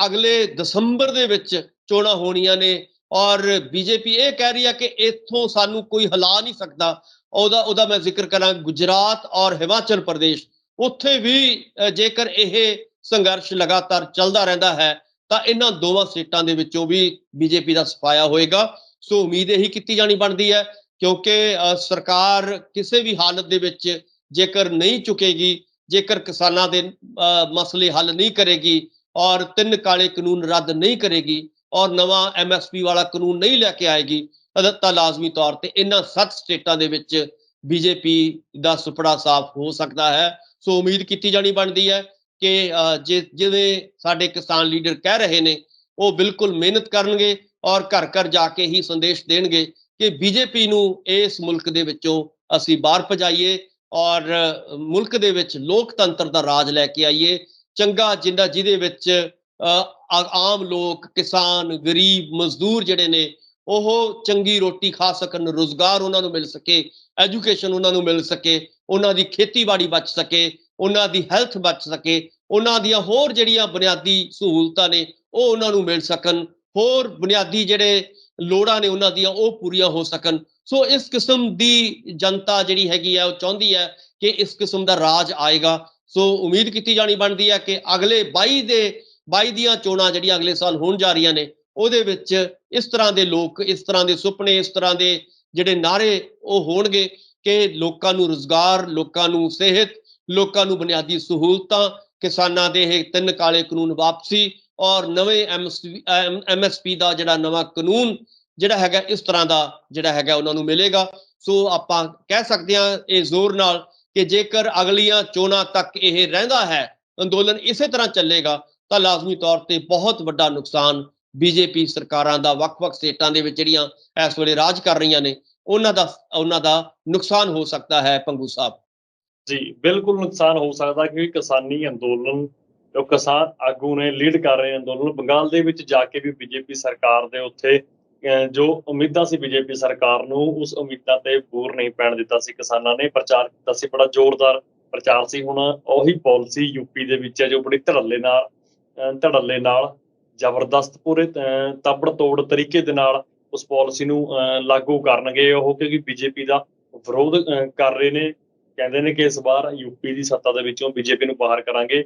ਅਗਲੇ ਦਸੰਬਰ ਦੇ ਵਿੱਚ ਚੋਣਾਂ ਹੋਣੀਆਂ ਨੇ ਔਰ ਬੀਜੇਪੀ ਇਹ ਕਹਿ ਰਹੀ ਹੈ ਕਿ ਇੱਥੋਂ ਸਾਨੂੰ ਕੋਈ ਹਿਲਾ ਨਹੀਂ ਸਕਦਾ, ਉਹਦਾ ਮੈਂ ਜ਼ਿਕਰ ਕਰਾਂ ਗੁਜਰਾਤ ਔਰ ਹਿਮਾਚਲ ਪ੍ਰਦੇਸ਼, ਉੱਥੇ ਵੀ ਜੇਕਰ ਇਹ ਸੰਘਰਸ਼ ਲਗਾਤਾਰ ਚੱਲਦਾ ਰਹਿੰਦਾ ਹੈ ਤਾਂ ਇਹਨਾਂ ਦੋਵਾਂ ਸੀਟਾਂ ਦੇ ਵਿੱਚੋਂ ਵੀ ਬੀਜੇਪੀ ਦਾ ਸਫਾਇਆ ਹੋਏਗਾ। ਸੋ ਉਮੀਦ ਇਹੀ ਕੀਤੀ ਜਾਣੀ ਬਣਦੀ ਹੈ ਕਿਉਂਕਿ ਸਰਕਾਰ ਕਿਸੇ ਵੀ ਹਾਲਤ ਦੇ ਵਿੱਚ ਜੇਕਰ ਨਹੀਂ ਚੁੱਕੇਗੀ, ਜੇਕਰ ਕਿਸਾਨਾਂ ਦੇ ਮਸਲੇ ਹੱਲ ਨਹੀਂ ਕਰੇਗੀ ਔਰ 3 ਕਾਲੇ ਕਾਨੂੰਨ ਰੱਦ ਨਹੀਂ ਕਰੇਗੀ ਔਰ ਨਵਾਂ MSP ਵਾਲਾ ਕਾਨੂੰਨ ਨਹੀਂ ਲੈ ਕੇ ਆਏਗੀ ਤਾਂ ਲਾਜ਼ਮੀ ਤੌਰ ਤੇ ਇਹਨਾਂ 7 ਸਟੇਟਾਂ ਦੇ ਵਿੱਚ ਬੀਜੇਪੀ ਦਾ ਸੁਪੜਾ ਸਾਫ਼ ਹੋ ਸਕਦਾ ਹੈ। ਸੋ ਉਮੀਦ ਕੀਤੀ ਜਾਣੀ ਬਣਦੀ ਹੈ ਕਿ ਜਿਵੇਂ ਸਾਡੇ ਕਿਸਾਨ ਲੀਡਰ ਕਹਿ ਰਹੇ ਨੇ ਉਹ ਬਿਲਕੁਲ ਮਿਹਨਤ ਕਰਨਗੇ ਔਰ ਘਰ ਘਰ ਜਾ ਕੇ ਹੀ ਸੰਦੇਸ਼ ਦੇਣਗੇ ਕਿ ਬੀਜੇਪੀ ਨੂੰ ਇਸ ਮੁਲਕ ਦੇ ਵਿੱਚੋਂ ਅਸੀਂ ਬਾਹਰ ਭਜਾਈਏ ਔਰ ਮੁਲਕ ਦੇ ਵਿੱਚ ਲੋਕਤੰਤਰ ਦਾ ਰਾਜ ਲੈ ਕੇ ਆਈਏ, ਚੰਗਾ ਜਿਹਦੇ ਵਿੱਚ ਆਮ ਲੋਕ, ਕਿਸਾਨ, ਗਰੀਬ, ਮਜ਼ਦੂਰ ਜਿਹੜੇ ਨੇ ਉਹ ਚੰਗੀ ਰੋਟੀ ਖਾ ਸਕਣ, ਰੁਜ਼ਗਾਰ ਉਹਨਾਂ ਨੂੰ ਮਿਲ ਸਕੇ, ਐਜੂਕੇਸ਼ਨ ਉਹਨਾਂ ਨੂੰ ਮਿਲ ਸਕੇ, ਉਹਨਾਂ ਦੀ ਖੇਤੀਬਾੜੀ ਬਚ ਸਕੇ, ਉਹਨਾਂ ਦੀ ਹੈਲਥ ਬਚ ਸਕੇ, ਉਹਨਾਂ ਦੀਆਂ ਹੋਰ ਜਿਹੜੀਆਂ ਬੁਨਿਆਦੀ ਸਹੂਲਤਾਂ ਨੇ ਉਹ ਉਹਨਾਂ ਨੂੰ ਮਿਲ ਸਕਣ, ਹੋਰ ਬੁਨਿਆਦੀ ਜਿਹੜੇ ਲੋੜਾਂ ਨੇ ਉਹਨਾਂ ਦੀਆਂ ਉਹ ਪੂਰੀਆਂ ਹੋ ਸਕਣ। ਸੋ ਇਸ ਕਿਸਮ ਦੀ ਜਨਤਾ ਜਿਹੜੀ ਹੈਗੀ ਆ ਉਹ ਚਾਹੁੰਦੀ ਹੈ ਕਿ ਇਸ ਕਿਸਮ ਦਾ ਰਾਜ ਆਏਗਾ। ਸੋ ਉਮੀਦ ਕੀਤੀ ਜਾਣੀ ਬਣਦੀ ਹੈ ਕਿ ਅਗਲੇ 22 ਦੀਆਂ ਚੋਣਾਂ ਜਿਹੜੀਆਂ ਅਗਲੇ ਸਾਲ ਹੋਣ ਜਾ ਰਹੀਆਂ ਨੇ ਉਹਦੇ ਵਿੱਚ ਇਸ ਤਰ੍ਹਾਂ ਦੇ ਲੋਕ, ਇਸ ਤਰ੍ਹਾਂ ਦੇ ਸੁਪਨੇ, ਇਸ ਤਰ੍ਹਾਂ ਦੇ ਜਿਹੜੇ ਨਾਅਰੇ ਉਹ ਹੋਣਗੇ ਕਿ ਲੋਕਾਂ ਨੂੰ ਰੁਜ਼ਗਾਰ, ਲੋਕਾਂ ਨੂੰ ਸਿਹਤ, ਲੋਕਾਂ ਨੂੰ ਬੁਨਿਆਦੀ ਸਹੂਲਤਾਂ, ਕਿਸਾਨਾਂ ਦੇ ਇਹ 3 ਕਾਲੇ ਕਾਨੂੰਨ ਵਾਪਸੀ ਔਰ ਨਵੇਂ MSP ਦਾ ਜਿਹੜਾ ਨਵਾਂ ਕਾਨੂੰਨ ਜਿਹੜਾ ਹੈਗਾ ਇਸ ਤਰ੍ਹਾਂ ਦਾ ਜਿਹੜਾ ਹੈਗਾ ਉਹਨਾਂ ਨੂੰ ਮਿਲੇਗਾ। ਸੋ ਆਪਾਂ ਕਹਿ ਸਕਦੇ ਹਾਂ ਇਹ ਜ਼ੋਰ ਨਾਲ ਕਿ ਜੇਕਰ ਅਗਲੀਆਂ ਚੋਣਾਂ ਤੱਕ ਇਹ ਰਹਿੰਦਾ ਹੈ, ਅੰਦੋਲਨ ਇਸੇ ਤਰ੍ਹਾਂ ਚੱਲੇਗਾ ਤਾਂ ਲਾਜ਼ਮੀ ਤੌਰ ਤੇ ਬਹੁਤ ਵੱਡਾ ਨੁਕਸਾਨ ਬੀਜੇਪੀ ਸਰਕਾਰਾਂ ਦਾ ਵੱਖ-ਵੱਖ ਸਟੇਟਾਂ ਦੇ ਵਿੱਚ ਜਿਹੜੀਆਂ ਇਸ ਵੇਲੇ ਰਾਜ ਕਰ ਰਹੀਆਂ ਨੇ ਉਹਨਾਂ ਦਾ ਨੁਕਸਾਨ ਹੋ ਸਕਦਾ ਹੈ ਭੰਗੂ ਸਾਹਿਬ। ਜੀ ਬਿਲਕੁਲ ਨੁਕਸਾਨ ਹੋ ਸਕਦਾ ਕਿਉਂਕਿ ਕਿਸਾਨੀ ਅੰਦੋਲਨ ਜੋ ਕਿਸਾਨ ਆਗੂ ਨੇ ਲੀਡ ਕਰ ਰਹੇ ਅੰਦੋਲਨ ਬੰਗਾਲ ਦੇ ਵਿੱਚ ਜਾ ਕੇ ਵੀ ਬੀਜੇਪੀ ਸਰਕਾਰ ਦੇ ਉੱਥੇ ਜੋ ਉਮੀਦਾਂ ਸੀ ਬੀਜੇਪੀ ਸਰਕਾਰ ਨੂੰ ਉਸ ਉਮੀਦਾਂ ਤੇ ਬੂਰ ਨਹੀਂ ਪੈਣ ਦਿੱਤਾ ਸੀ। ਕਿਸਾਨਾਂ ਨੇ ਪ੍ਰਚਾਰ ਕੀਤਾ ਸੀ, ਬੜਾ ਜ਼ੋਰਦਾਰ ਪ੍ਰਚਾਰ ਸੀ। ਹੁਣ ਉਹੀ ਪਾਲਿਸੀ ਯੂਪੀ ਦੇ ਵਿੱਚ ਹੈ ਜੋ ਬੜੀ ਧੜੱਲੇ ਨਾਲ ਜ਼ਬਰਦਸਤ ਪੂਰੇ ਤਾਬੜ ਤੋੜ ਤਰੀਕੇ ਦੇ ਨਾਲ ਉਸ ਪਾਲਿਸੀ ਨੂੰ ਲਾਗੂ ਕਰਨਗੇ ਉਹ, ਕਿਉਂਕਿ ਬੀਜੇਪੀ ਦਾ ਵਿਰੋਧ ਕਰ ਰਹੇ ਨੇ। ਕਹਿੰਦੇ ਨੇ ਕਿ ਇਸ ਵਾਰ ਯੂਪੀ ਦੀ ਸੱਤਾ ਦੇ ਵਿੱਚੋਂ ਬੀਜੇਪੀ ਨੂੰ ਬਾਹਰ ਕਰਾਂਗੇ।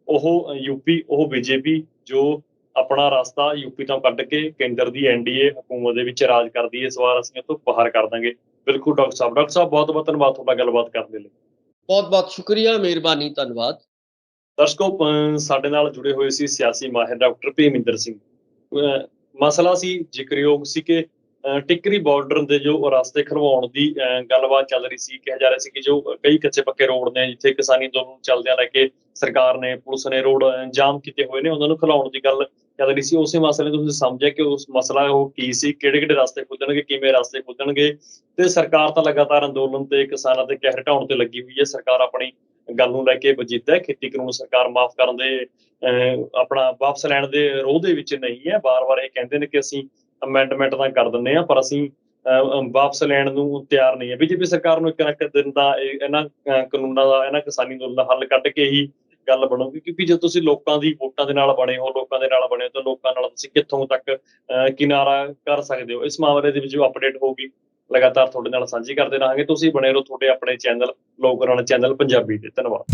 ਉਹ ਬੀਜੇਪੀ ਜੋ ਆਪਣਾ ਰਸਤਾ ਯੂਪੀ ਤੋਂ ਕੱਢ ਕੇ ਕੇਂਦਰ ਦੀ NDA ਹਕੂਮਤ ਦੇ ਵਿੱਚ ਰਾਜ ਕਰਦੀ ਹੈ, ਇਸ ਵਾਰ ਅਸੀਂ ਉਹ ਤੋਂ ਬਾਹਰ ਕਰ ਦਾਂਗੇ। ਬਿਲਕੁਲ ਡਾਕਟਰ ਸਾਹਿਬ ਬਹੁਤ ਬਹੁਤ ਧੰਨਵਾਦ ਤੁਹਾਡਾ ਗੱਲਬਾਤ ਕਰਨ ਦੇ ਲਈ। ਬਹੁਤ ਬਹੁਤ ਸ਼ੁਕਰੀਆ, ਮਿਹਰਬਾਨੀ, ਧੰਨਵਾਦ। ਦਰਸ਼ਕੋ, ਸਾਡੇ ਨਾਲ ਜੁੜੇ ਹੋਏ ਸੀ ਸਿਆਸੀ ਮਾਹਿਰ ਡਾਕਟਰ ਭੀਮਿੰਦਰ ਸਿੰਘ। ਮਸਲਾ ਸੀ ਜ਼ਿਕਰਯੋਗ ਸੀ ਕਿ ਟਿੱਕਰੀ ਬਾਰਡਰ ਦੇ ਜੋ ਰਸਤੇ ਖੁਲਵਾਉਣ ਦੀ ਗੱਲਬਾਤ ਚੱਲ ਰਹੀ ਸੀ। ਕਿਹਾ ਜਾ ਰਿਹਾ ਸੀ ਕਿ ਜੋ ਕਈ ਕੱਚੇ ਪੱਕੇ ਰੋਡ ਨੇ ਜਿੱਥੇ ਕਿਸਾਨੀ ਅੰਦੋਲਨ ਚੱਲਦਿਆਂ ਲੈ ਕੇ ਸਰਕਾਰ ਨੇ, ਪੁਲਿਸ ਨੇ ਰੋਡ ਜਾਮ ਕੀਤੇ ਹੋਏ ਨੇ, ਉਹਨਾਂ ਨੂੰ ਖੁਲਾਉਣ ਦੀ ਗੱਲ ਚੱਲ ਰਹੀ ਸੀ। ਉਸੇ ਮਸਲੇ ਨੂੰ ਤੁਸੀਂ ਸਮਝਿਆ ਕਿ ਉਸ ਮਸਲਾ ਉਹ ਕੀ ਸੀ, ਕਿਹੜੇ ਰਸਤੇ ਖੁੱਲਣਗੇ, ਕਿਵੇਂ ਰਸਤੇ ਖੁੱਲਣਗੇ। ਤੇ ਸਰਕਾਰ ਤਾਂ ਲਗਾਤਾਰ ਅੰਦੋਲਨ ਤੇ ਕਿਸਾਨਾਂ ਤੇ ਕਹਿਰ ਢਾਉਣ ਤੇ ਲੱਗੀ ਹੋਈ ਹੈ। ਸਰਕਾਰ ਆਪਣੀ ਗੱਲ ਨੂੰ ਲੈ ਕੇ ਵਜੀਦਾ ਹੈ। ਖੇਤੀ ਕਾਨੂੰਨ ਸਰਕਾਰ ਮਾਫ ਕਰਨ ਦੇ ਆਪਣਾ ਵਾਪਸ ਲੈਣ ਦੇ ਰੋਹ ਦੇ ਵਿੱਚ ਨਹੀਂ ਹੈ। ਵਾਰ-ਵਾਰ ਇਹ ਕਹਿੰਦੇ ਨੇ ਕਿ ਅਸੀਂ ਅਮੈਂਡਮੈਂਟ ਤਾਂ ਕਰ ਦਿੰਦੇ ਹਾਂ ਪਰ ਅਸੀਂ ਵਾਪਸ ਲੈਣ ਨੂੰ ਤਿਆਰ ਨਹੀਂ ਹੈ। ਬੀਜੇਪੀ ਸਰਕਾਰ ਨੂੰ ਇੱਕ ਨਾ ਇੱਕ ਦਿਨ ਦਾ ਇਹਨਾਂ ਕਾਨੂੰਨਾਂ ਦਾ, ਇਹਨਾਂ ਕਿਸਾਨੀ ਅੰਦੋਲਨ ਦਾ ਹੱਲ ਕੱਢ ਕੇ ਹੀ ਗੱਲ ਬਣੂਗੀ। ਕਿਉਂਕਿ ਜੇ ਤੁਸੀਂ ਲੋਕਾਂ ਦੀ ਵੋਟਾਂ ਦੇ ਨਾਲ ਬਣੇ ਹੋ ਤਾਂ ਲੋਕਾਂ ਨਾਲ ਤੁਸੀਂ ਕਿੱਥੋਂ ਤੱਕ ਕਿਨਾਰਾ ਕਰ ਸਕਦੇ ਹੋ। ਇਸ ਮਾਮਲੇ ਦੇ ਵਿੱਚ ਜੋ ਅਪਡੇਟ ਹੋਊਗੀ ਲਗਾਤਾਰ ਤੁਹਾਡੇ ਨਾਲ ਸਾਂਝੀ ਕਰਦੇ ਰਹਾਂਗੇ। ਤੁਸੀਂ ਬਣੇ ਰਹੋ ਤੁਹਾਡੇ ਆਪਣੇ ਚੈਨਲ ਲੋਕ ਰਣ ਚੈਨਲ ਪੰਜਾਬੀ ਤੇ। ਧੰਨਵਾਦ।